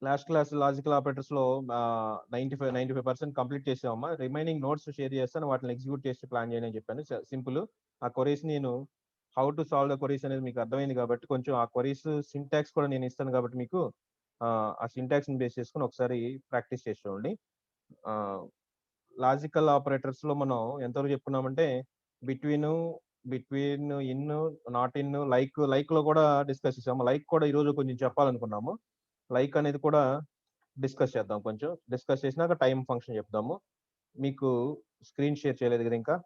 Last class logical operators లో 95% complete చేసామమ్మా. Remaining notes share చేస్తాను, వాటిని ఎగ్జిక్యూట్ చేసి ప్లాన్ చేయని చెప్పాను. సింపుల్. ఆ క్వరీస్ నేను how to solve the queries అనేది మీకు అర్థమైంది కాబట్టి కొంచెం ఆ క్వరీస్ సింటాక్స్ కూడా నేను ఇస్తాను కాబట్టి మీకు ఆ సింటాక్స్ ని బేస్ చేసుకుని ఒకసారి ప్రాక్టీస్ చేసి చూడండి. లాజికల్ ఆపరేటర్స్ లో మనం ఎంతవరకు చెప్పుకున్నామంటే between between in, not in, like లో కూడా డిస్కస్ చేసాము. లైక్ కూడా ఈ రోజు కొంచెం చెప్పాలనుకున్నాము. లైక్ అనేది కూడా డిస్కస్ చేద్దాం. కొంచెం డిస్కస్ చేసినాక టైం ఫంక్షన్ చెప్దాము. మీకు స్క్రీన్ షేర్ చేయలేదు కదా ఇంకా.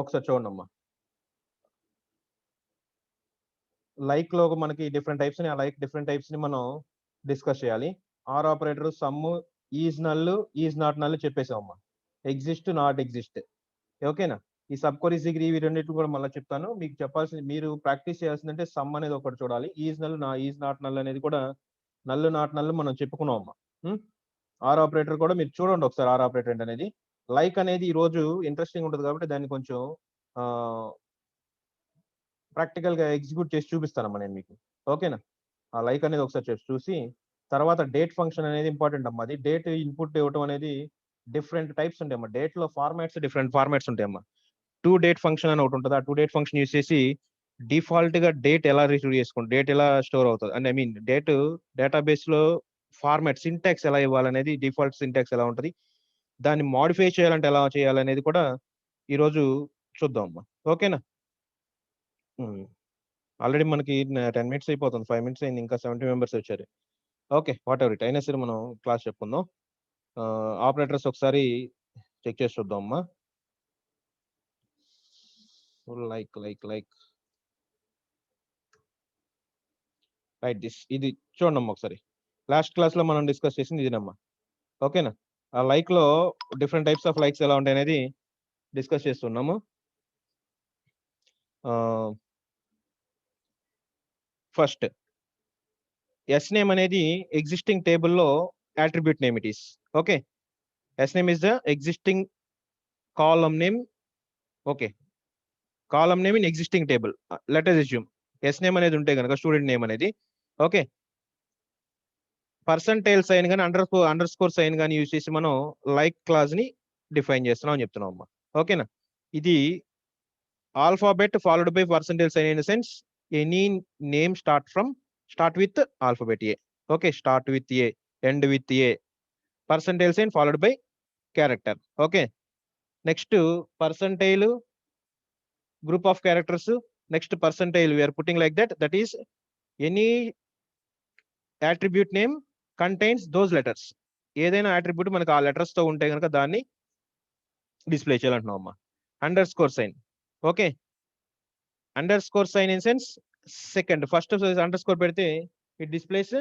ఒకసారి చూడండి అమ్మా. లైక్ లో మనకి డిఫరెంట్ టైప్స్ ని, ఆ లైక్ డిఫరెంట్ టైప్స్ ని మనం డిస్కస్ చేయాలి. Or operator some, is null, is not null చెప్పేసామమ్మా. Exist, not exist. ఓకేనా. ఈ సబ్ క్వరీస్ డిగ్రీ ఇవి రెండింటిని కూడా మళ్ళీ చెప్తాను. మీకు చెప్పాల్సింది, మీరు ప్రాక్టీస్ చేయాల్సిందంటే సమ్ అనేది ఒకటి చూడాలి. Is null, is not null అనేది కూడా నల్ నాట్ నల్ మనం చెప్పుకున్నాం అమ్మా. ఆర్ ఆపరేటర్ కూడా మీరు చూడండి ఒకసారి. ఆర్ ఆపరేటర్ అనేది లైక్ అనేది ఈ రోజు ఇంట్రెస్టింగ్ ఉంటుంది కాబట్టి దాన్ని కొంచెం ప్రాక్టికల్ గా ఎగ్జిక్యూట్ చేసి చూపిస్తానమ్మా నేను మీకు. ఓకేనా. ఆ లైక్ అనేది ఒకసారి చూసి తర్వాత డేట్ ఫంక్షన్ అనేది ఇంపార్టెంట్ అమ్మా. అది డేట్ ఇన్పుట్ ఇవ్వడం అనేది డిఫరెంట్ టైప్స్ ఉంటాయమ్మా. డేట్ లో ఫార్మాట్స్ డిఫరెంట్ ఫార్మాట్స్ ఉంటాయమ్మా. టు డేట్ ఫంక్షన్ అని ఒకటి ఉంటుంది. ఆ టు డేట్ ఫంక్షన్ యూస్ చేసి డిఫాల్ట్ గా డేట్ ఎలా రిసీవ్ చేసుకోండి, డేట్ ఎలా స్టోర్ అవుతుంది అంటే ఐ మీన్ డేటాబేస్ లో ఫార్మాట్ సింటాక్స్ ఎలా ఇవ్వాలనేది, డిఫాల్ట్ సింటాక్స్ ఎలా ఉంటుంది, దాన్ని మాడిఫై చేయాలంటే ఎలా చేయాలనేది కూడా ఈరోజు చూద్దాం అమ్మా. ఓకేనా. ఆల్రెడీ మనకి 10 minutes అయిపోతుంది, 5 minutes అయింది, ఇంకా 70 members వచ్చారు. ఓకే, వాట్ ఎవర్ ఇట్ అయినా సరే మనం క్లాస్ చెప్పుకుందాం. ఆపరేటర్స్ ఒకసారి చెక్ చేసి చూద్దాం అమ్మా. Like like like right this. ఇది చూడండి అమ్మా ఒకసారి. లాస్ట్ క్లాస్ లో మనం డిస్కస్ చేసింది ఇదినమ్మా. ఓకేనా. ఆ లైక్ లో డిఫరెంట్ టైప్స్ ఆఫ్ లైక్స్ ఎలా ఉంటాయి అనేది డిస్కస్ చేస్తున్నాము. ఫస్ట్ ఎస్ నేమ్ అనేది ఎగ్జిస్టింగ్ టేబుల్లో attribute name it is. Okay. S name is the existing column name. Okay. Column name in existing table. Let us assume S name అనేది ఉంటే కనుక student name అనేది. ఓకే. పర్సంటైల్ సైన్ కానీ underscore sign కానీ use చేసి మనం like class ని define చేస్తున్నాం అని చెప్తున్నాం అమ్మా. ఓకేనా. ఇది alphabet followed by percentile sign in the sense any name start with alphabet A. Okay. Start with A, end with A, percentile sign followed by character. Okay. Next percentile group of characters. Next percentile we are putting like that is any attribute name contains those letters. ఏదైనా attribute మనకు ఆ letters తో ఉంటే కనుక దాన్ని display చేయాలంటున్నాం అమ్మా. Underscore sign. Okay. Underscore sign in sense second, first underscore పెడితే it displays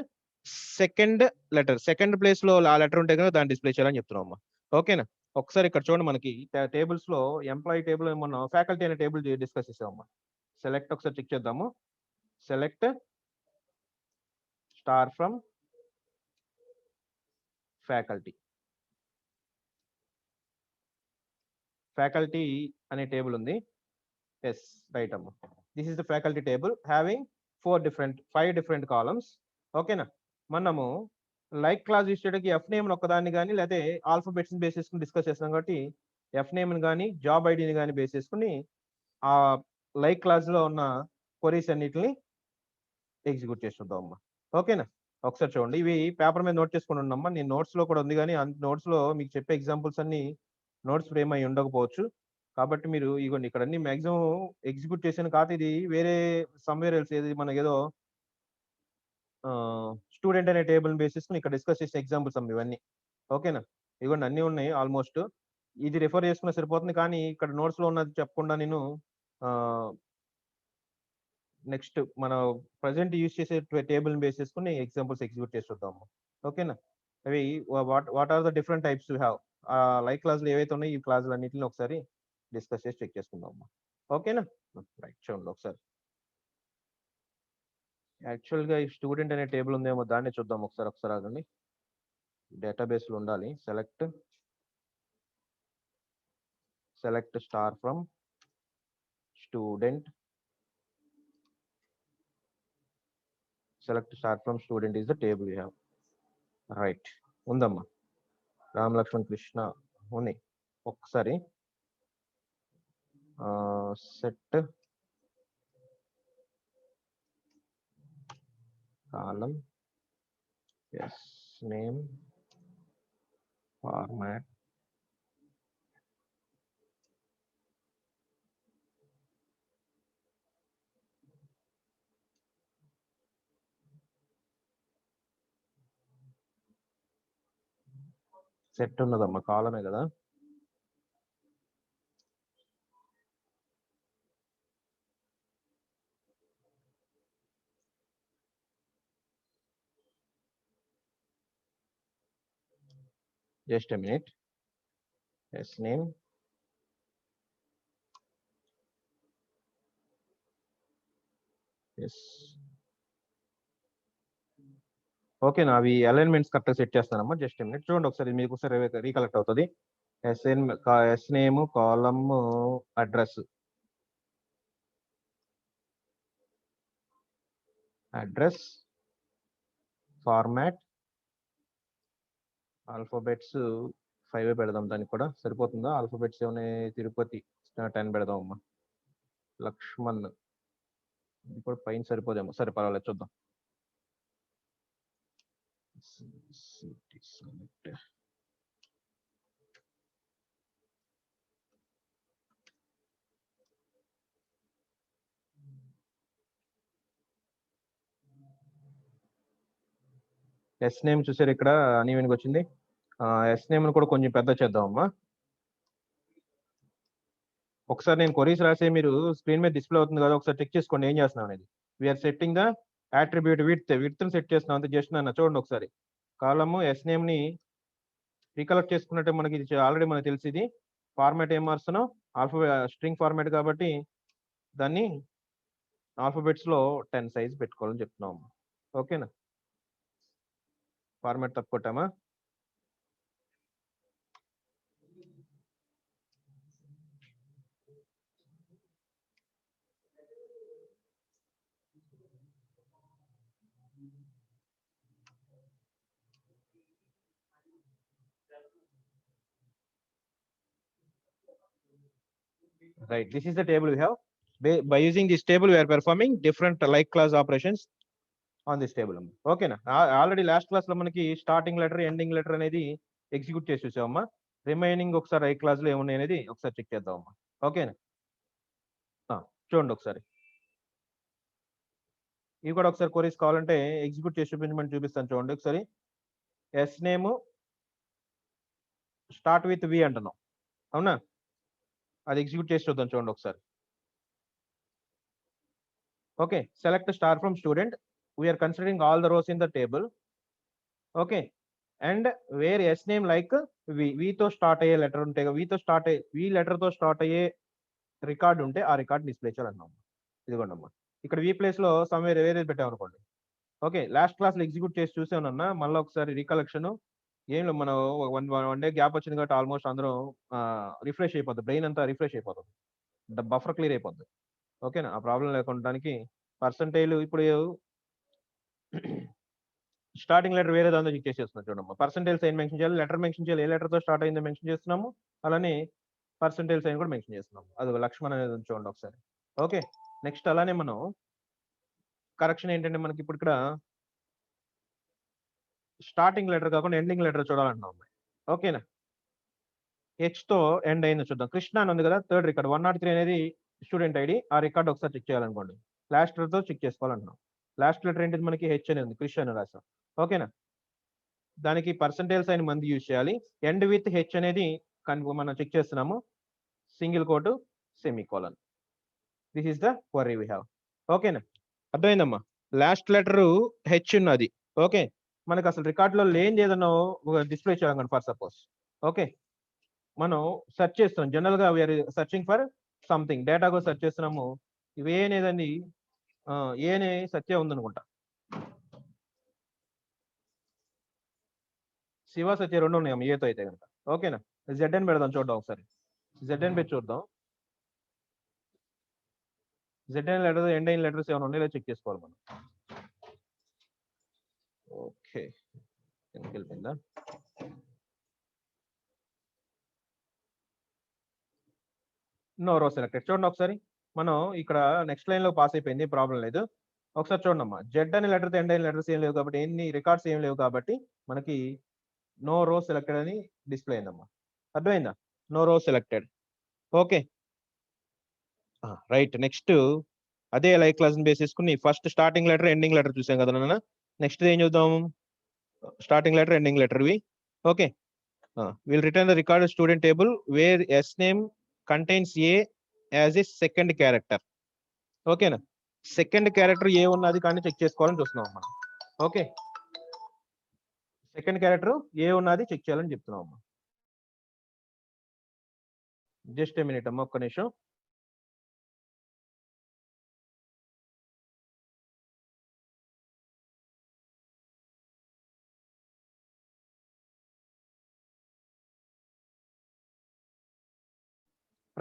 second letter. Second place లో ఆ లెటర్ ఉంటే కనుక దాన్ని డిస్ప్లే చేయాలని చెప్తున్నాం అమ్మా. ఓకేనా. ఒకసారి ఇక్కడ చూడండి, మనకి టేబుల్స్ లో ఎంప్లాయీ టేబుల్ మనం ఫ్యాకల్టీ అనే టేబుల్ డిస్కస్ చేసామమ్మా. సెలెక్ట్ ఒకసారి చెక్ చేద్దాము. Select star from faculty. Faculty అనే టేబుల్ ఉంది. ఎస్, రైట్ అమ్మా. This is the faculty table having 5 different columns. ఓకేనా. మనము లైక్ క్లాస్ యూస్ చేయడానికి ఎఫ్ నేమ్ ఒక్కదాన్ని కానీ లేకపోతే ఆల్ఫాబెట్స్ బేస్ చేసుకుని డిస్కస్ చేస్తాం కాబట్టి ఎఫ్ నేమ్ కానీ జాబ్ ఐడిని కానీ బేస్ చేసుకుని ఆ లైక్ క్లాస్ లో ఉన్న క్వరీస్ అన్నిటిని ఎగ్జిక్యూట్ చేస్తుంటాం అమ్మా. ఓకేనా. ఒకసారి చూడండి, ఇవి పేపర్ మీద నోట్ చేసుకుని ఉన్నామ్మా. నేను నోట్స్ లో కూడా ఉంది కానీ నోట్స్ లో మీకు చెప్పే ఎగ్జాంపుల్స్ అన్ని నోట్స్ ఫ్రేమ్ అయి ఉండకపోవచ్చు. కాబట్టి మీరు ఇగోండి ఇక్కడ అన్ని మాక్సిమం ఎగ్జిక్యూట్ చేసాను. కాదు ఇది వేరే సమ్వేర్ ఎల్స్, ఏది మనకి ఏదో స్టూడెంట్ అనే టేబుల్ బేసిస్ ఇక్కడ డిస్కస్ చేసిన ఎగ్జాంపుల్స్ అమ్మ ఇవన్నీ. ఓకేనా. ఇవన్నీ అన్ని ఉన్నాయి ఆల్మోస్ట్. ఇది రిఫర్ చేసుకున్న సరిపోతుంది, కానీ ఇక్కడ నోట్స్ లో ఉన్నది చెప్పకుండా నేను నెక్స్ట్ మన ప్రజెంట్ యూజ్ చేసే టేబుల్ బేస్ చేసుకుని ఎగ్జాంపుల్స్ ఎగ్జిక్యూట్ చేసి చూద్దాము. ఓకేనా. అవి what are the different types you have. Like క్లాసులు ఏవైతే ఉన్నాయో ఈ క్లాసులు అన్నింటిని ఒకసారి డిస్కస్ చేసి చెక్ చేసుకుందాం. ఓకేనా. రైట్, చూడండి ఒకసారి. యాక్చువల్ గా ఈ స్టూడెంట్ అనే టేబుల్ ఉందేమో దాన్ని చూద్దాం ఒకసారి ఆగండి. డేటాబేస్ లో ఉండాలి. Select star from student select star from student is the table you have. Right, ఉందమ్మా. రామ్ లక్ష్మణ్ కృష్ణ ఉంది. ఒక్కసారి set column S name format set ఉన్నదమ్మా, కాలమే కదా. Just a minute. S name S. ఓకేనా, అవి అలైన్మెంట్స్ కరెక్ట్గా సెట్ చేస్తానమ్మా. జస్ట్ ఎ మినిట్ చూడండి ఒకసారి, మీకు ఒకసారి రీకలెక్ట్ అవుతుంది. S name column address format alphabets 5 పెడదాం. దానికి కూడా సరిపోతుందా? ఆల్ఫాబెట్స్ ఏమైనా తిరుపతి 10 పెడదాం అమ్మా. లక్ష్మణ్ ఇది కూడా పైన సరిపోదేమో, సరే పర్వాలేదు చూద్దాం. ఎస్ నేమ్ చూసారు ఇక్కడ అన్ఈవెన్గా వచ్చింది. ఎస్ నేమ్ కూడా కొంచెం పెద్ద చేద్దాం అమ్మా. ఒకసారి నేను కొరీస్ రాసే మీరు స్క్రీన్ మీద డిస్ప్లే అవుతుంది కదా, ఒకసారి చెక్ చేసుకోండి ఏం చేస్తున్నాం అనేది. We are setting the attribute width set చేస్తున్నాం అంతే. జస్ట్ నాన్న చూడండి ఒకసారి, కాలము ఎస్ నేమ్ ని రీకలెక్ట్ చేసుకున్నట్టే మనకి ఇది ఆల్రెడీ మనకు తెలిసింది. ఫార్మాట్ ఏం మారుస్తున్నాం, స్ట్రింగ్ ఫార్మాట్ కాబట్టి దాన్ని ఆల్ఫాబెట్స్ లో 10 సైజ్ పెట్టుకోవాలని చెప్తున్నాం. ఓకేనా, ఫార్మాట్ తప్పు కొట్టామా. Right, this is the table we have. By using this table we are performing different like class operations on this table. ఓకేనా, ఆల్రెడీ లాస్ట్ క్లాస్ లో మనకి స్టార్టింగ్ లెటర్ ఎండింగ్ లెటర్ అనేది execute చేసి చూసామమ్మా. Remaining ఒకసారి I class లో ఏమున్నాయి అనేది ఒకసారి చెక్ చేద్దామమ్మా. ఓకేనా, చూడండి ఒకసారి ఇవి కూడా ఒకసారి కొరీస్ కావాలంటే ఎగ్జిక్యూట్ చేసి చూపించమని చూపిస్తాను. చూడండి ఒకసారి, S name start with V అంటున్నాం, అవునా? అది ఎగ్జిక్యూట్ చేసి చూద్దాం. చూడండి ఒకసారి. Okay, select star from student. We are considering all the rows in the table. Okay, and where S name like వితో స్టార్ట్ అయ్యే లెటర్ ఉంటే, వి లెటర్ తో స్టార్ట్ అయ్యే రికార్డ్ ఉంటే ఆ రికార్డ్ డిస్ప్లే చేయాలన్నాం. ఇదిగోండి అమ్మా, ఇక్కడ వి ప్లేస్ లో సమ్వేర్ వేరే పెట్టామనుకోండి. ఓకే, లాస్ట్ క్లాస్ లో ఎగ్జిక్యూట్ చేసి చూసామన్నా. మళ్ళీ ఒకసారి రీకలెక్షన్ ఏం మనం వన్ డే గ్యాప్ వచ్చింది కాబట్టి ఆల్మోస్ట్ అందరం రిఫ్రెష్ అయిపోతుంది, బ్రెయిన్ అంతా రిఫ్రెష్ అయిపోతుంది, బఫర్ క్లియర్ అయిపోతుంది. ఓకేనా, ఆ ప్రాబ్లం లేకుండానికి పర్సంటేజ్ ఇప్పుడు స్టార్టింగ్ లెటర్ వేరే దాంతో చెక్ చేసేస్తున్నాం. చూడమ్మా, పర్సంటేజ్ సైన్ మెన్షన్ చేయాలి, లెటర్ మెన్షన్ చేయాలి, ఏ లెటర్ తో స్టార్ట్ అయిందో మెన్షన్ చేస్తున్నాము. అలానే పర్సంటేజ్ సైన్ కూడా మెన్షన్ చేస్తున్నాము. అది లక్ష్మణ్ అనేది చూడండి ఒకసారి. ఓకే, నెక్స్ట్ అలానే మనం కరెక్షన్ ఏంటంటే మనకి ఇప్పుడు ఇక్కడ స్టార్టింగ్ లెటర్ కాకుండా ఎండింగ్ లెటర్ చూడాలంటున్నాం. ఓకేనా, హెచ్ తో ఎండ్ అయిందో చూద్దాం. కృష్ణ అని ఉంది కదా, థర్డ్ రికార్డ్ 103 అనేది స్టూడెంట్ ఐడి. ఆ రికార్డ్ ఒకసారి చెక్ చేయాలనుకోండి, లాస్ట్ లెటర్ తో చెక్ చేసుకోవాలంటున్నాం. లాస్ట్ లెటర్ ఏంటిది మనకి హెచ్ అని ఉంది, కృష్ణ అని రాసాం. ఓకేనా, దానికి పర్సంటేజ్ సైన్ మంది యూజ్ చేయాలి. ఎండ్ విత్ హెచ్ అనేది మనం చెక్ చేస్తున్నాము, single quote semicolon. This is the query we have. ఓకేనా, అర్థమైందమ్మా. లాస్ట్ లెటర్ హెచ్ ఉన్నది. ఓకే, మనకు అసలు రికార్డ్ లో లేని ఏదన్నా డిస్ప్లే చేయాలి ఫర్ సపోజ్. ఓకే, మనం సెర్చ్ చేస్తున్నాం, జనరల్ గా we are searching for something, data కూడా సెర్చ్ చేస్తున్నాము. ఇవి ఏనేదండి, ఏనే సత్య ఉందనుకుంటా, శివ సత్య రెండు ఉన్నాయి ఏతో అయితే కనుక. ఓకేనా, జెడ్ అని పెడదాం, చూద్దాం ఒకసారి. జెడ్ అని పెట్టి చూద్దాం. జెడ్ అని లెటర్ ఎండ్ అయిన లెటర్స్ ఏమైనా ఉన్నాయో చెక్ చేసుకోవాలి మనం. ఓకే, వెళ్ళిపోయిందా? No row selected. చూడండి ఒకసారి, మనం ఇక్కడ నెక్స్ట్ లైన్ లో పాస్ అయిపోయింది, ప్రాబ్లం లేదు. ఒకసారి చూడండి అమ్మా, జెడ్ అనే లెటర్ ఎండ్ అయిన లెటర్స్ ఏం లేవు కాబట్టి, ఎన్ని రికార్డ్స్ ఏం లేవు కాబట్టి మనకి నో రో సెలెక్టెడ్ అని డిస్ప్లే అయిందమ్మా. అర్థమైందా? No row selected. Okay right. Next అదే లైక్ క్లాస్ బేస్ చేసుకుని first starting letter ending letter చూసాం కదా నాన్న. నెక్స్ట్ ఏం చూద్దాం? స్టార్టింగ్ లెటర్ ఎండింగ్ లెటర్ వి. Okay, will return the record student table where S name contains A as A second character. ఓకేనా? Second character A ఉన్నది కానీ చెక్ చేసుకోవాలని చూస్తున్నాం మనం. ఓకే, సెకండ్ క్యారెక్టర్ ఏ ఉన్నది చెక్ చేయాలని చెప్తున్నాం అమ్మా. జస్ట్ ఏ మినిట్ అమ్మా, ఒక్క నిమిషం.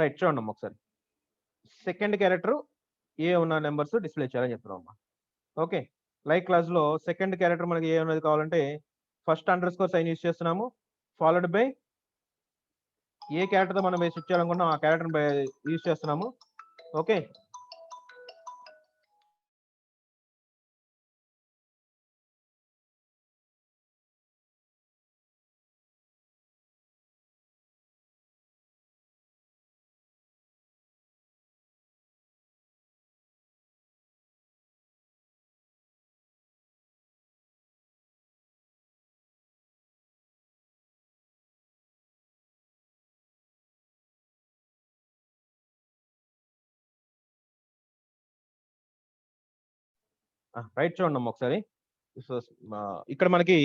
రైట్, చూడండి అమ్మా ఒకసారి. సెకండ్ క్యారెక్టర్ ఏ ఉన్న నెంబర్స్ డిస్ప్లే చేయాలని చెప్తున్నాం అమ్మా. ఓకే, లైక్ క్లాస్ లో సెకండ్ క్యారెక్టర్ మనకి ఏ ఉన్నది కావాలంటే first underscore sign use చేస్తున్నాము, ఫాలోడ్ బై ఏ క్యారెక్టర్ తో మనం స్విచ్ చేయాలనుకుంటున్నాం ఆ క్యారెక్టర్ యూస్ చేస్తున్నాము. Okay, right. చూడండి అమ్మా ఒకసారి. సో ఇక్కడ మనకి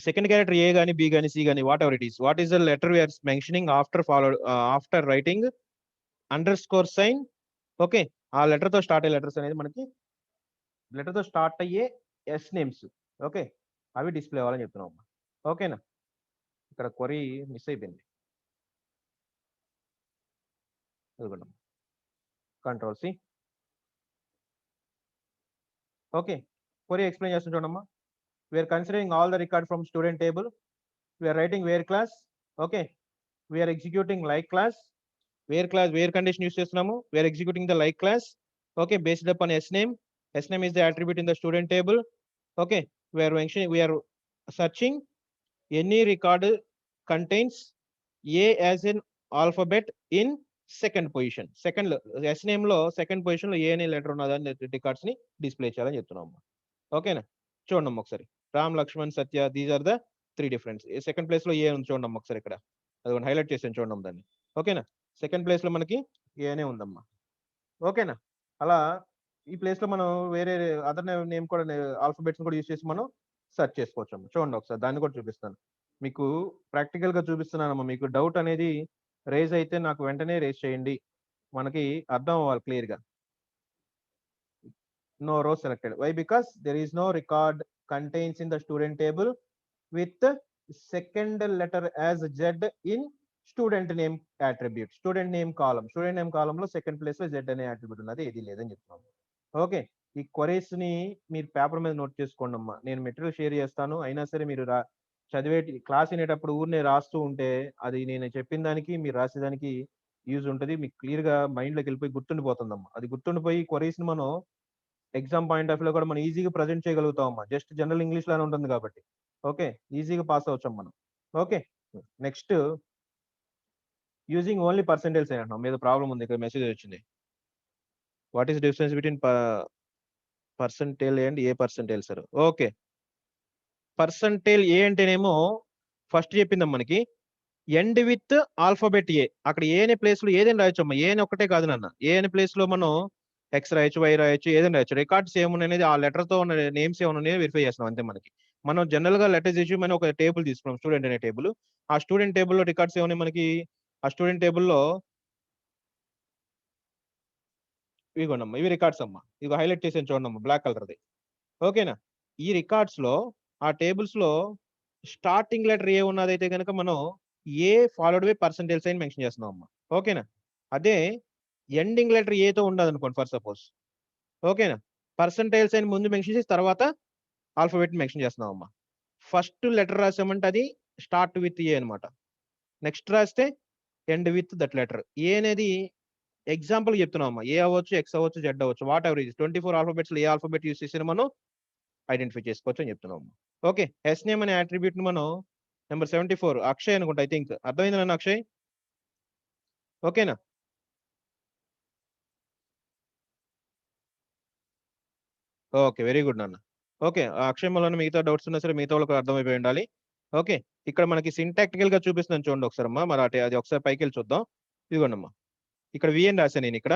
సెకండ్ క్యారెక్టర్ ఏ గానీ బి గానీ సి గానీ whatever it is, what is the letter we are mentioning after followed after writing underscore sign. Okay, ఆ లెటర్ తో స్టార్ట్ అయ్యే లెటర్స్ అనేది మనకి లెటర్ తో స్టార్ట్ అయ్యే ఎస్ నేమ్స్. ఓకే, అవి డిస్ప్లే అవ్వాలని చెప్తున్నాం అమ్మా. ఓకేనా? ఇక్కడ క్వరీ మిస్ అయిపోయింది. Control C. Okay, query explain చేస్తాను చూడమ్మా. We are considering all the record from student table, we are writing where class. Okay, we are executing like class. Where condition use చేస్తున్నాము, we are executing the like class. Okay, based up on S name. S name is the attribute in the student table. Okay, we are searching any record contains a as an alphabet in second position. Second S name లో second position లో A అనే letter ఉన్నదని records ని display చేయాలని చెప్తున్నాం. ఓకేనా? చూడండి ఒకసారి, Ram Lakshman Satya, these are the 3 difference. Second place లో ఏ ఉంది చూడండి ఒకసారి, ఇక్కడ అది హైలైట్ చేసాను చూడండి దాన్ని. ఓకేనా? సెకండ్ ప్లేస్ లో మనకి ఏనే ఉందమ్మా. ఓకేనా? అలా ఈ ప్లేస్ లో మనం వేరే అదర్ నేమ్ కూడా ఆల్ఫాబెట్స్ కూడా యూస్ చేసి మనం సెర్చ్ చేసుకోవచ్చు అమ్మా. చూడండి ఒకసారి, దాన్ని కూడా చూపిస్తాను మీకు, ప్రాక్టికల్ గా చూపిస్తున్నానమ్మా. మీకు డౌట్ అనేది రేజ్ అయితే నాకు వెంటనే రేజ్ చేయండి, మనకి అర్థం అవ్వాలి క్లియర్ గా. No row selected. Why? Because there is no record contains in the student table with second letter as Z in student name attribute. Student name column లో సెకండ్ ప్లేస్ లో జెడ్ అనే attribute ఉన్నది, ఏది లేదని చెప్తున్నాను. Okay, ఈ queries ని మీరు పేపర్ మీద నోట్ చేసుకోండి అమ్మా. నేను మెటీరియల్ షేర్ చేస్తాను, అయినా సరే మీరు చదివే క్లాస్ వినేటప్పుడు ఊరినే రాస్తూ ఉంటే అది నేను చెప్పిన దానికి మీరు రాసేదానికి యూజ్ ఉంటుంది, మీకు క్లియర్ గా మైండ్ లోకి వెళ్ళిపోయి గుర్తుండిపోతుందమ్మా. అది గుర్తుండిపోయి క్వరీస్ ని మనం ఎగ్జామ్ పాయింట్ ఆఫ్ లో కూడా మనం ఈజీగా ప్రజెంట్ చేయగలుగుతాం అమ్మా. జస్ట్ జనరల్ ఇంగ్లీష్ లానే ఉంటుంది కాబట్టి ఓకే, ఈజీగా పాస్ అవచ్చాం మనం. Okay, next using only percentage అంటున్నాం. మీద ప్రాబ్లం ఉంది, ఇక్కడ మెసేజ్ వచ్చింది. What is difference between percentage and A percentage sir? Okay, percentage A అంటేనేమో ఫస్ట్ చెప్పిందాం మనకి ఎండ్ విత్ ఆల్ఫాబెట్ ఏ. అక్కడ ఏ అనే ప్లేస్ లో ఏదైనా రాయొచ్చు అమ్మా, ఏ అని ఒకటే కాదు నాన్న. ఏ అనే ప్లేస్ లో మనం ఎక్స్ రాయొచ్చు, వై రాయొచ్చు, ఏదైనా రాయొచ్చు. రికార్డ్స్ ఏమున్నాయి ఆ లెటర్ తో ఉన్న నేమ్స్ ఏమున్నాయో వెరిఫై చేస్తున్నాం అంతే. మనకి మనం జనరల్ గా లెటర్స్ ఇష్యూ అని ఒక టేబుల్ తీసుకున్నాం, స్టూడెంట్ అనే టేబుల్. ఆ స్టూడెంట్ టేబుల్ లో రికార్డ్స్ ఏమున్నాయి మనకి, ఆ స్టూడెంట్ టేబుల్ లో ఇవిగోండమ్మా, ఇవి రికార్డ్స్ అమ్మా. ఇవి హైలైట్ చేసాను చూడమ్మా, బ్లాక్ కలర్ది. ఓకేనా? ఈ రికార్డ్స్ లో ఆ టేబుల్స్ లో స్టార్టింగ్ లెటర్ ఏ ఉన్నదైతే కనుక మనం A followed by percentage sign mention చేస్తున్నాం అమ్మా. ఓకేనా? అదే ఎండింగ్ లెటర్ ఏతో ఉండదు అనుకోండి ఫర్ సపోజ్. ఓకేనా? పర్సెంటేజ్ సైన్ ముందు మెన్షన్ చేసి తర్వాత ఆల్ఫాబెట్ మెన్షన్ చేస్తున్నాం అమ్మా. ఫస్ట్ లెటర్ రాసామంటే అది స్టార్ట్ విత్ ఏ అనమాట. నెక్స్ట్ రాస్తే ఎండ్ విత్ దట్ లెటర్. ఏ అనేది ఎగ్జాంపుల్ చెప్తున్నాం అమ్మా. ఏ అవ్వచ్చు, ఎక్స్ అవ్వచ్చు, జెడ్ అవ్వచ్చు, వాట్ ఎవర్ ఇది 24 ఆల్ఫాబెట్స్ ఏ ఆల్ఫాబెట్ యూస్ చేసిన మనం ఐడెంటిఫై చేసుకోవచ్చు అని చెప్తున్నాం. ఓకే, ఎస్ నేమ్ అనే అట్రిబ్యూట్ ని మనం నెంబర్ 74 అక్షయ్ అనుకుంటా, ఐ థింక్ అర్థమైంది నన్ను అక్షయ్. ఓకేనా? ఓకే, వెరీ గుడ్ నాన్న. ఓకే, అక్షయ్ మళ్ళీ మిగతా డౌట్స్ ఉన్నా సరే మిగతా వాళ్ళకి అర్థమైపోయి ఉండాలి. ఓకే, ఇక్కడ మనకి సింటాక్టికల్ గా చూపిస్తున్నాను చూడండి ఒకసారి అమ్మా. మరి అది ఒకసారి పైకి వెళ్ళి చూద్దాం. ఇదిగోండి అమ్మా, ఇక్కడ విఎన్ రాశాను నేను ఇక్కడ.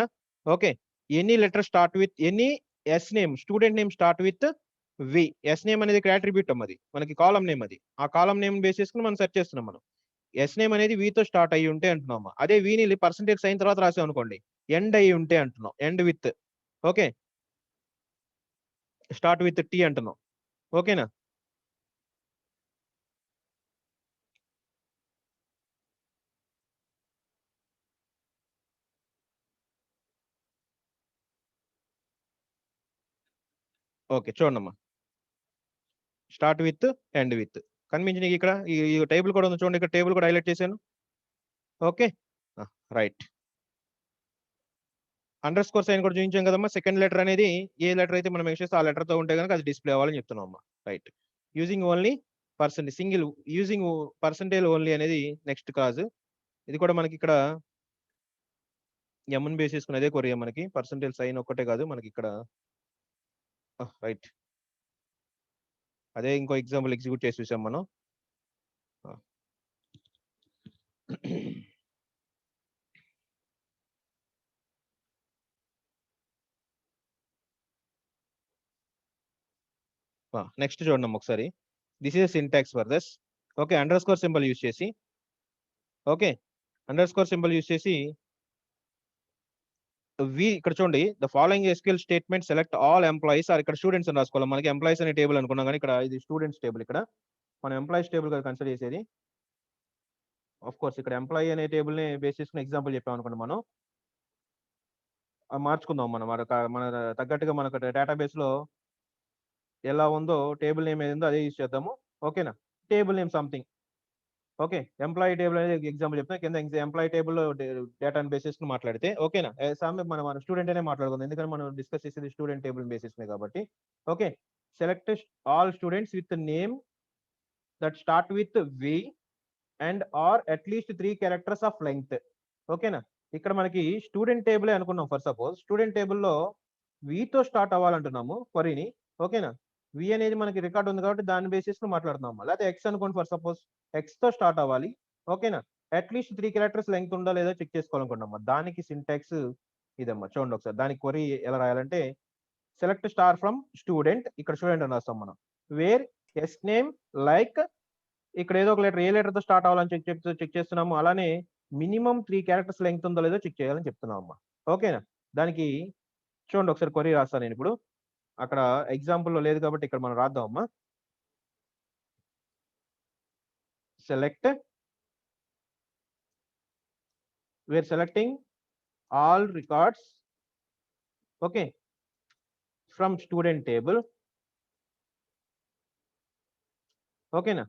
Okay, any letter start with any S name, student name start with V. S name అనేది ఇక్కడ అట్రిబ్యూట్ అమ్మది, మనకి కాలం నేమ్ అది. ఆ కాలం నేమ్ బేస్ చేసుకుని మనం సెర్చ్ చేస్తున్నాం. మనం ఎస్ నేమ్ అనేది వితో స్టార్ట్ అయ్యి ఉంటే అంటున్నాం. అదే విని పర్సెంటేజ్ సైన్ తర్వాత రాసాం అనుకోండి, ఎండ్ అయ్యి ఉంటే అంటున్నాం, end with. Okay, start with T అంటున్నాం. ఓకేనా? ఓకే, చూడండి అమ్మా, స్టార్ట్ విత్, ఎండ్ విత్ కనిపించింది ఇక్కడ. ఈ టేబుల్ కూడా ఉంది చూడండి, ఇక్కడ టేబుల్ కూడా హైలైట్ చేశాను. Okay, right. Underscore sign కూడా చూపించాం కదమ్మా. సెకండ్ లెటర్ అనేది ఏ లెటర్ అయితే మనం మెన్షన్ చేస్తే ఆ లెటర్ తో ఉంటే కనుక అది డిస్ప్లే అవ్వాలని చెప్తున్నాం అమ్మా. Right. Using only percent single using percentage only అనేది నెక్స్ట్ కాజ్. ఇది కూడా మనకి ఇక్కడ ఎమ్ని బేస్ చేసుకుని అదే కొరియా మనకి పర్సెంటేజ్ సైన్ ఒక్కటే కాదు మనకి ఇక్కడ. రైట్, అదే ఇంకో ఎగ్జాంపుల్ ఎగ్జిక్యూట్ చేసి చూసాం మనం. నెక్స్ట్ చూడండి ఒకసారి. This is syntax for this. Okay, underscore symbol use చేసి, okay underscore symbol use చేసి ఇక్కడ చూడండి, the following SQL statement select all employees are, ఇక్కడ స్టూడెంట్స్ అని రాసుకోవాలి. మనకి ఎంప్లాయీస్ అనే టేబుల్ అనుకున్నాం కానీ ఇక్కడ ఇది స్టూడెంట్స్ టేబుల్. ఇక్కడ మనం ఎంప్లాయీస్ టేబుల్ గా కన్సిడర్ చేసేది. ఆఫ్ కోర్స్ ఇక్కడ ఎంప్లాయీ అనే టేబుల్ ని బేస్ చేసుకుని ఎగ్జాంపుల్ చెప్పాం అనుకోండి, మనం మార్చుకుందాం. మనం మన తగ్గట్టుగా మనకు డేటాబేస్ లో ఎలా ఉందో టేబుల్ నేమ్ ఏది ఉందో అదే యూజ్ చేద్దాము. ఓకేనా? Table name something. Okay, employee table అనేది ఎగ్జాంపుల్ చెప్తాను. కింద ఎంప్లాయీ టేబుల్ డేటాను బేసిస్ మాట్లాడితే, ఓకేనా, మన స్టూడెంట్ అనే మాట్లాడుకుందాం, ఎందుకంటే మనం డిస్కస్ చేసేది స్టూడెంట్ టేబుల్ బేసిస్ కాబట్టి. Okay, select all students with name that start with V and are at least 3 characters of length. ఓకేనా? ఇక్కడ మనకి స్టూడెంట్ టేబుల్ అనుకున్నాం. ఫర్ సపోజ్ స్టూడెంట్ టేబుల్లో వితో స్టార్ట్ అవ్వాలంటున్నాము క్వరీని. ఓకేనా? వి అనేది మనకి రికార్డ్ ఉంది కాబట్టి దాని బేసిస్ లో మాట్లాడుతున్నాము. లేకపోతే ఎక్స్ అనుకోండి, ఫర్ సపోజ్ ఎక్స్ తో స్టార్ట్ అవ్వాలి. ఓకేనా? అట్లీస్ట్ 3 క్యారెక్టర్స్ లెంగ్త్ ఉందా లేదా చెక్ చేసుకోవాలనుకుంటున్నాం. దానికి సింటాక్స్ ఇదమ్మా. చూడండి ఒకసారి, దానికి క్వరీ ఎలా రాయాలంటే, సెలెక్ట్ స్టార్ ఫ్రమ్ స్టూడెంట్, ఇక్కడ స్టూడెంట్ అని రాస్తాం మనం, వేర్ ఎస్ నేమ్ లైక్, ఇక్కడ ఏదో ఒక లెటర్ ఏ లెటర్ తో స్టార్ట్ అవ్వాలని చెక్ చేస్తున్నాము. అలానే మినిమం 3 క్యారెక్టర్స్ లెంగ్త్ ఉందో లేదో చెక్ చేయాలని చెప్తున్నాం అమ్మా. ఓకేనా? దానికి చూడండి ఒకసారి క్వరీ రాస్తాను నేను ఇప్పుడు. అక్కడ ఎగ్జాంపుల్ లో లేదు కాబట్టి ఇక్కడ మనం రాద్దాం అమ్మా. Select, we are selecting all records, okay, from student table. ఓకేనా?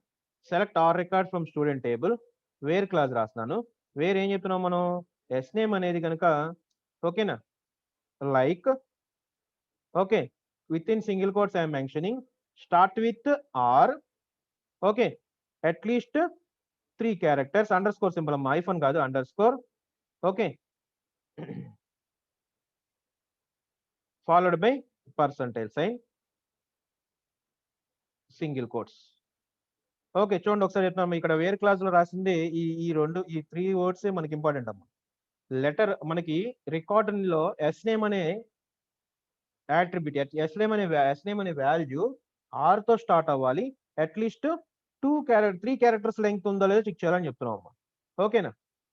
Select all record from student table, where clause రాస్తున్నాను. వేర్ ఏం చెప్తున్నాం మనం, ఎస్ నేమ్ అనేది కనుక, ఓకేనా, like, okay, with in single quotes I'm mentioning, start with R, okay, at least 3 characters, underscore symbol అమ్మా, hyphen కాదు, underscore. Okay, followed by percentage sign, single quotes. Okay, చూడండి ఒకసారి చెప్తున్నాం. ఇక్కడ వేర్ క్లాస్ లో రాసింది ఈ 3 వర్డ్స్ మనకి ఇంపార్టెంట్ అమ్మా. లెటర్ మనకి రికార్డ్ లో ఎస్ నేమ్ అనే యాట్రిబ్యూట్, ఎస్ నేమ్ అనే వాల్యూ ఆర్ తో స్టార్ట్ అవ్వాలి. అట్లీస్ట్ 3 క్యారెక్టర్స్ లెంగ్త్ ఉందో లేదో చెక్ చేయాలని చెప్తున్నాం అమ్మా. ఓకేనా?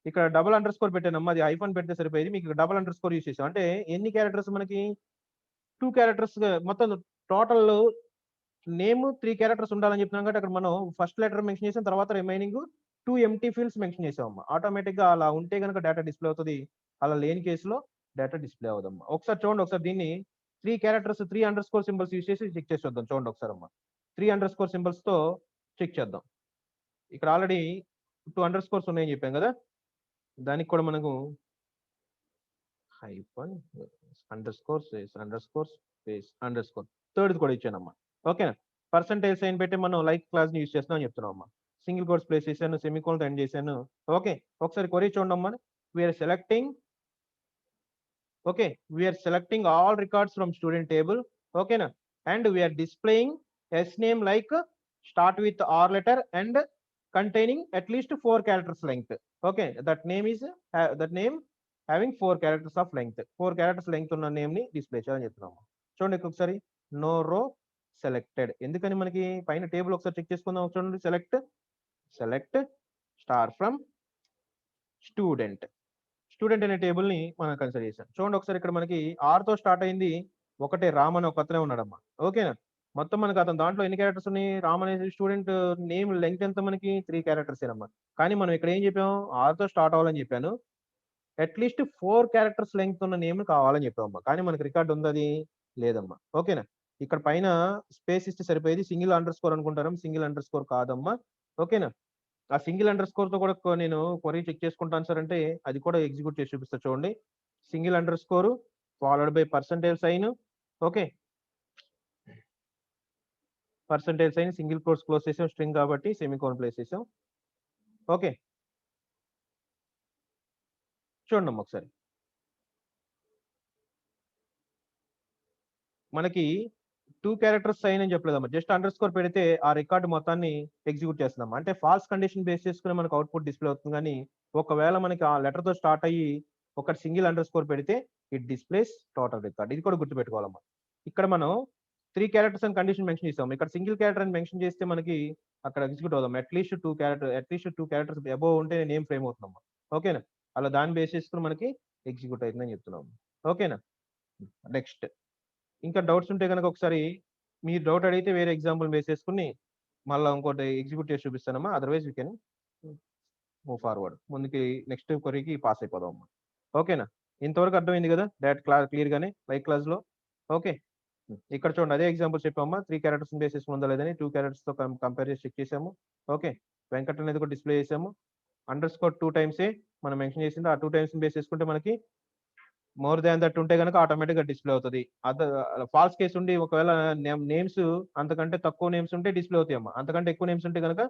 ఇక్కడ డబుల్ అండర్ స్కోర్ పెట్టానమ్మా, అది ఐఫోన్ పెడితే సరిపోయేది. మీకు డబుల్ అండర్ స్కోర్ యూస్ చేసాం అంటే ఎన్ని క్యారెక్టర్స్ మనకి 2 క్యారెక్టర్స్, మొత్తం టోటల్ నేమ్ 3 క్యారెక్టర్స్ ఉండాలని చెప్తున్నాం కాబట్టి అక్కడ మనం ఫస్ట్ లెటర్ మెన్షన్ చేసిన తర్వాత రిమైనింగ్ 2 ఎంటీ ఫీల్డ్స్ మెన్షన్ చేసామమ్మా. ఆటోమేటిక్ గా అలా ఉంటే కనుక డేటా డిస్ప్లే అవుతుంది, అలా లేని కేసులో డేటా డిస్ప్లే అవుదమ్మా. ఒకసారి చూడండి, ఒకసారి దీన్ని 3 characters 3 under score symbols use చేసి చెక్ చేసి చూద్దాం. చూడండి ఒకసారి అమ్మా. 3 అండర్ స్కోర్ సింబల్స్ తో చెక్ చేద్దాం. ఇక్కడ ఆల్రెడీ 2 అండర్ స్కోర్స్ ఉన్నాయని చెప్పాం కదా, దానికి కూడా మనకు hyphen under score space under score space under score third కూడా ఇచ్చానమ్మా. ఓకేనా, పర్సంటేజ్ సైన్ పెట్టి మనం లైక్ క్లాస్ ని యూస్ చేస్తున్నాం అని చెప్తున్నాం అమ్మా. సింగిల్ కోట్స్ ప్లేస్ చేశాను, సెమికోన్ ఎండ్ చేశాను. ఓకే, ఒకసారి క్వరీ చూడండి అమ్మా. We are selecting, okay, we are selecting all records from student table. ఓకేనా, and we are displaying S name like start with R letter and containing at least 4 characters length. Okay, that name is that name having 4 characters of length. 4 characters length ఉన్న name ని display చేయాలని చెప్తున్నాము. చూడండి ఒకసారి, no row selected. ఎందుకని మనకి పైన table ఒకసారి చెక్ చేసుకుందాం. చూడండి, select star from student. Student అనే టేబుల్ ని మనం కన్సిడర్ చేసాం. చూడండి ఒకసారి, ఇక్కడ మనకి ఆర్ తో స్టార్ట్ అయింది ఒకటే, రామ్ అని ఒకతనే ఉన్నాడమ్మా. ఓకేనా, మొత్తం మనకి అతను దాంట్లో ఎన్ని క్యారెక్టర్స్ ఉన్నాయి, రామ్ అనే స్టూడెంట్ నేమ్ లెంగ్త్ ఎంత మనకి 3 క్యారెక్టర్స్ ఏనమ్మా. కానీ మనం ఇక్కడ ఏం చెప్పాం, ఆర్తో స్టార్ట్ అవ్వాలని చెప్పాను, అట్లీస్ట్ 4 క్యారెక్టర్స్ లెంగ్త్ ఉన్న నేమ్ కావాలని చెప్పామమ్మా. కానీ మనకి రికార్డ్ ఉంది, అది లేదమ్మా. ఓకేనా, ఇక్కడ పైన స్పేస్ ఇస్తే సరిపోయేది, సింగిల్ అండర్ స్కోర్ అనుకుంటాం, సింగిల్ అండర్ స్కోర్ కాదమ్మా. ఓకేనా, ఆ సింగిల్ అండర్ స్కోర్ తో కూడా నేను క్వరీ చెక్ చేసుకుంటాను సార్ అంటే అది కూడా ఎగ్జిక్యూట్ చేసి చూపిస్తా. చూడండి, single underscore followed by percentage sign. Okay, percentage sign single quotes close చేసాం, స్ట్రింగ్ కాబట్టి సెమికోన్ ప్లేస్ చేసాం. ఓకే, చూడండి ఒకసారి, మనకి 2 క్యారెక్టర్స్ సైన్ అని చెప్పలేదమ్మా, జస్ట్ అండర్ స్కోర్ పెడితే ఆ రికార్డు మొత్తాన్ని ఎగ్జిక్యూట్ చేస్తున్నాం. అంటే ఫాల్స్ కండిషన్ బేస్ చేసుకుని మనకు అవుట్పుట్ డిస్ప్లే అవుతుంది. కానీ ఒకవేళ మనకి ఆ లెటర్ తో స్టార్ట్ అయ్యి ఒక సింగిల్ అండర్ స్కోర్ పెడితే ఇట్ డిస్ప్లేస్ టోటల్ రికార్డ్. ఇది కూడా గుర్తుపెట్టుకోవాలమ్మా. ఇక్కడ మనం 3 క్యారెక్టర్స్ అని కండిషన్ మెన్షన్ చేసాం, ఇక్కడ సింగిల్ క్యారెక్టర్ అని మెన్షన్ చేస్తే మనకి అక్కడ ఎగ్జిక్యూట్ అవుదాం. అట్లీస్ట్ 2 క్యారెక్టర్స్ అబోవ్ ఉంటే నేమ్ ఫ్రేమ్ అవుతుందమ్మా. ఓకేనా, అలా దాన్ని బేస్ చేసుకుని మనకి ఎగ్జిక్యూట్ అవుతుందని చెప్తున్నాం. ఓకేనా, నెక్స్ట్ ఇంకా డౌట్స్ ఉంటే కనుక ఒకసారి మీరు డౌట్ అడిగితే వేరే ఎగ్జాంపుల్ బేస్ చేసుకుని మళ్ళీ ఇంకోటి ఎగ్జిక్యూట్ చేసి చూపిస్తానమ్మా. Otherwise you can move forward, ముందుకి నెక్స్ట్ క్వరీకి పాస్ అయిపోదాం అమ్మా. ఓకేనా, ఇంతవరకు అర్థమైంది కదా డైరెక్ట్ క్లాస్ క్లియర్ గానే లైక్ క్లాస్ లో. ఓకే, ఇక్కడ చూడండి, అదే ఎగ్జాంపుల్ చెప్పామా, 3 క్యారెక్టర్స్ బేస్ చేసుకుని ఉందా లేదని 2 క్యారెక్టర్స్ తో కంపేర్ చేసి చెక్ చేసాము. ఓకే, వెంకట్ అనేది కూడా డిస్ప్లే చేసాము. అండర్ స్కోర్ 2 times మనం మెన్షన్ చేసింది, ఆ 2 times బేస్ చేసుకుంటే మనకి మోర్ దాన్ దట్ ఉంటే కనుక ఆటోమేటిక్ గా డిస్ప్లే అవుతుంది. ఫాల్స్ కేసు ఉండి ఒకవేళ నేమ్స్ అంతకంటే తక్కువ నేమ్స్ ఉంటే డిస్ప్లే అవుతాయి అమ్మా. అంతకంటే ఎక్కువ నేమ్స్ ఉంటే కనుక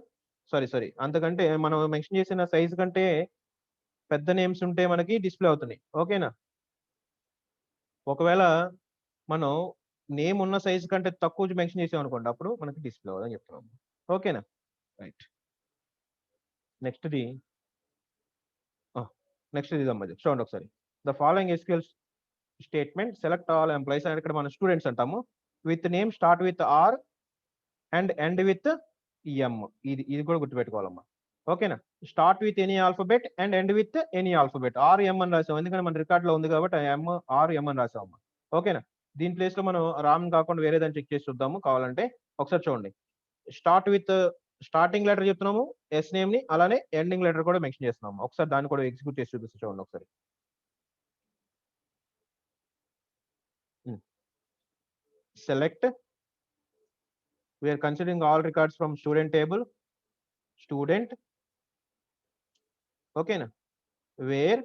సారీ అంతకంటే మనం మెన్షన్ చేసిన సైజ్ కంటే పెద్ద నేమ్స్ ఉంటే మనకి డిస్ప్లే అవుతున్నాయి. ఓకేనా, ఒకవేళ మనం నేమ్ ఉన్న సైజ్ కంటే తక్కువ మెన్షన్ చేసాం అనుకోండి, అప్పుడు మనకి డిస్ప్లే అవ్వదని చెప్తున్నాం. ఓకేనా, రైట్. నెక్స్ట్ ఇదమ్మా, చూడండి ఒకసారి, the following SQL statement select all employees అని ఇక్కడ మనం స్టూడెంట్స్ అంటాము, with name start with R and end with M. ఇది కూడా గుర్తుపెట్టుకోవాలమ్మా. ఓకేనా, start with any alphabet and end with any alphabet. R M అని రాసాం, ఎందుకంటే మన రికార్డ్ లో ఉంది కాబట్టి ఆర్ ఎం అని రాసామమ్మా. ఓకేనా, దీని ప్లేస్ లో మనం రామ్ కాకుండా వేరే దాన్ని చెక్ చేసి చూద్దాము కావాలంటే. ఒకసారి చూడండి, స్టార్ట్ విత్ స్టార్టింగ్ లెటర్ చెప్తున్నాము ఎస్ నేమ్ ని, అలానే ఎండింగ్ లెటర్ కూడా మెన్షన్ చేస్తున్నాము. ఒకసారి దాన్ని కూడా ఎగ్జిక్యూట్ చేసి చూపిస్తే చూడండి ఒకసారి. Select, we are considering all records from student table, student. ఓకేనా, వేర్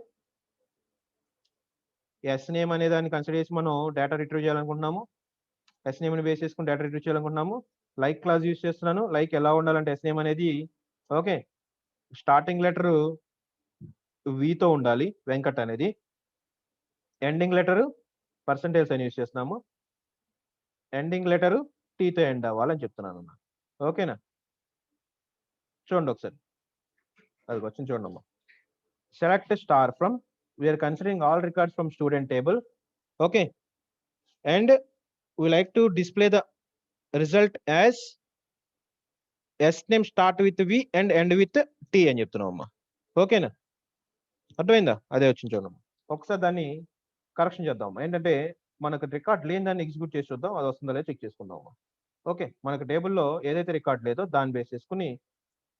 ఎస్ నేమ్ అనే దాన్ని కన్సిడర్ చేసి మనం డేటా రిట్రీవ్ చేయాలనుకుంటున్నాము. ఎస్ నేమ్ ని బేస్ చేసుకుని డేటా రిట్రీవ్ చేయాలనుకుంటున్నాము. లైక్ క్లాస్ యూస్ చేస్తున్నాను. లైక్ ఎలా ఉండాలంటే ఎస్ నేమ్ అనేది ఓకే స్టార్టింగ్ లెటర్ తో ఉండాలి, వెంకట్ అనేది. ఎండింగ్ లెటర్ పర్సంటేజ్ అని యూస్ చేస్తున్నాము. ఎండింగ్ లెటర్ తో ఎండ్ అవ్వాలని చెప్తున్నాను. ఓకేనా, చూడండి ఒకసారి, అది వచ్చింది చూడండి అమ్మా. Select star from, we are considering all records from student table. Okay, and we like to display the result as S name start with V and end with T అని చెప్తున్నామమ్మా. ఓకేనా, అర్థమైందా? అదే వచ్చింది చూడమ్మా. ఒకసారి దాన్ని కరెక్షన్ చేద్దాం. ఏంటంటే మనకు రికార్డ్ లేని దాన్ని ఎగ్జిక్యూట్ చేసి చూద్దాం, అది వస్తుందో లేదో చెక్ చేసుకుందాం. ఓకే, మనకు టేబుల్లో ఏదైతే రికార్డ్ లేదో దాన్ని బేస్ చేసుకుని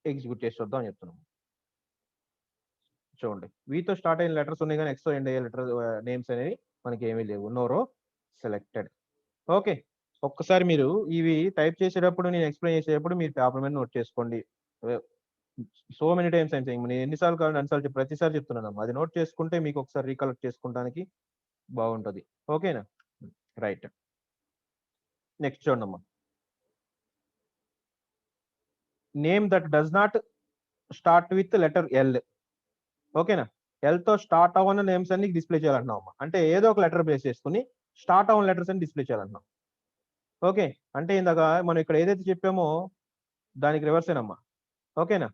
ఎగ్జిక్యూట్ చేసి చూద్దాం అని చెప్తున్నాం. చూడండి, వీతో స్టార్ట్ అయిన లెటర్స్ ఉన్నాయి కానీ ఎక్స్తో ఎండ్ అయ్యే లెటర్ నేమ్స్ అనేవి మనకి ఏమీ లేవు. No row selected. ఓకే, ఒక్కసారి మీరు ఇవి టైప్ చేసేటప్పుడు నేను ఎక్స్ప్లెయిన్ చేసేటప్పుడు మీరు పేపర్ మీద నోట్ చేసుకోండి. So many times I'm saying, నేను ఎన్నిసార్లు కావాలంటే అన్నిసార్లు ప్రతిసారి చెప్తున్నానమ్మా. అది నోట్ చేసుకుంటే మీకు ఒకసారి రీకలెక్ట్ చేసుకోవడానికి బాగుంటది. ఓకేనా? రైట్. నెక్స్ట్ చూడమ్మా. Name that does not start with letter L. ఓకేనా? ఎల్ తో స్టార్ట్ అవ్వని నేమ్స్ అన్ని డిస్ప్లే చేయాలంటున్నాం అమ్మా. అంటే ఏదో ఒక లెటర్ బేస్ చేసుకుని స్టార్ట్ అవ్వని లెటర్స్ అని డిస్ప్లే చేయాలంటున్నాం. ఓకే, అంటే ఇందాక మనం ఇక్కడ ఏదైతే చెప్పామో దానికి రివర్స్ ఏనమ్మా. ఓకేనా?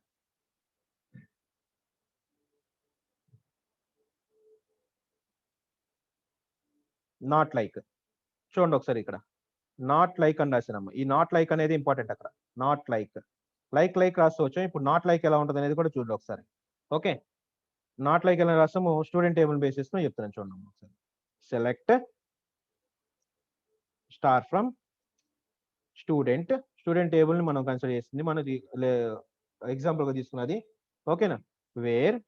Not like. చూడండి ఒకసారి ఇక్కడ నాట్ లైక్ అని రాశానమ్మా. ఈ నాట్ లైక్ అనేది ఇంపార్టెంట్ అక్కడ. నాట్ లైక్, లైక్ రాసుకోవచ్చు. ఇప్పుడు నాట్ లైక్ ఎలా ఉంటుంది అనేది కూడా చూడండి ఒకసారి. ఓకే, నాట్ లైక్ ఎలా రాస్తాము, స్టూడెంట్ టేబుల్ బేసిస్ లో చెప్తాను చూడండి ఒకసారి. Select star from student. Student table ని మనం కన్సిడర్ చేస్తుంది, మనది ఎగ్జాంపుల్ గా తీసుకున్నది. ఓకేనా? వేర్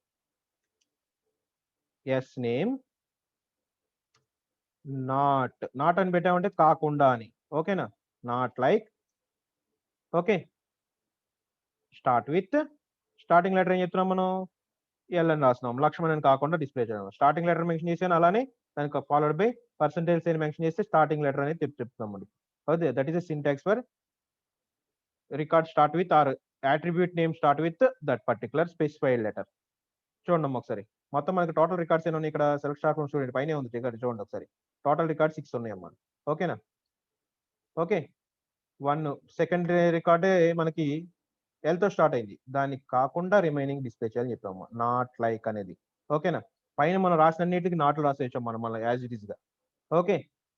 ఎస్ నేమ్ నాట్ అని పెట్టామంటే కాకుండా అని. ఓకేనా? Not like. Okay, start with, starting letter ఏం చెప్తున్నాం మనం, ఎల్ అని రాస్తున్నాం. లక్ష్మణ్ అని కాకుండా డిస్ప్లే చేయడం. స్టార్టింగ్ లెటర్ మెన్షన్ చేసాను, అలానే దానికి followed by percentage sign mention చేస్తే స్టార్టింగ్ లెటర్ అనేది చెప్తున్నాం. Okay, that is a syntax for record start with or attribute name start with that particular specified letter. చూడండి ఒకసారి. మొత్తం మనకి టోటల్ రికార్డ్స్ ఏమి ఉన్నాయి ఇక్కడ, సెలెక్ట్ స్టార్ ఫ్రమ్ స్టూడెంట్ పైనే ఉంది రికార్డ్. చూడండి ఒకసారి, టోటల్ రికార్డ్ 6 ఉన్నాయమ్మా. ఓకేనా? ఓకే, 1 సెకండ్ రికార్డే మనకి ఎల్ తో స్టార్ట్ అయింది, దానికి కాకుండా రిమైనింగ్ డిస్ప్లే చేయాలని చెప్పాము. నాట్ లైక్ అనేది. ఓకేనా? పైన మనం రాసినన్నిటికి నాట్లు రాసేసాం మనం మళ్ళీ యాజ్ ఇట్ ఈస్ గా. ఓకే,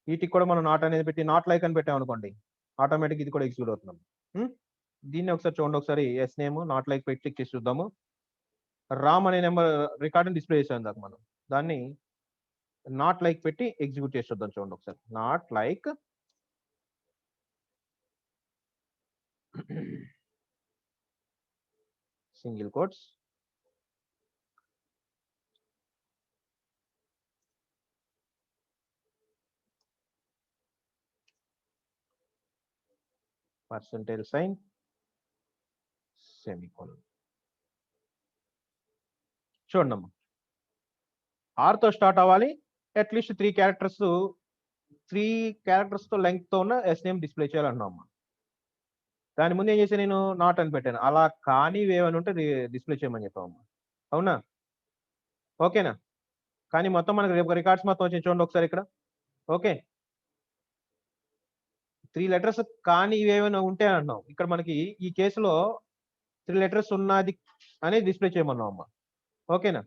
వీటికి కూడా మనం నాట్ అనేది పెట్టి నాట్ లైక్ అని పెట్టాం అనుకోండి, ఆటోమేటిక్ ఇది కూడా ఎగ్జిక్యూట్ అవుతున్నాం. దీన్ని ఒకసారి చూడండి ఒకసారి. ఎస్ నేమ్ నాట్ లైక్ పెట్టి క్లిక్ చేసి చూద్దాము. రామ్ అనే నెంబర్ రికార్డుని డిస్ప్లే చేసాం దాకా మనం. దాన్ని నాట్ లైక్ పెట్టి ఎగ్జిక్యూట్ చేసి చూద్దాం. చూడండి ఒకసారి. Not like single quotes percentage sign semicolon. చూడండి అమ్మా, ఆర్ తో స్టార్ట్ అవ్వాలి, అట్లీస్ట్ 3 క్యారెక్టర్స్ తో లెంగ్త్ తో ఉన్న ఎస్ నేమ్ డిస్ప్లే చేయాలన్నాం. దాని ముందు ఏం చేశాను, నేను నాట్ అని పెట్టాను. అలా కానీ ఏమైనా ఉంటే డిస్ప్లే చేయమని చెప్పామమ్మా. అవునా? ఓకేనా? కానీ మొత్తం మనకి రేపు రికార్డ్స్ మొత్తం వచ్చి చూడండి ఒకసారి ఇక్కడ. ఓకే, 3 లెటర్స్ కానీ ఇవేమైనా ఉంటే అంటున్నాం. ఇక్కడ మనకి ఈ కేసులో 3 లెటర్స్ ఉన్నది అనేది డిస్ప్లే చేయమన్నాం అమ్మా. ఓకేనా?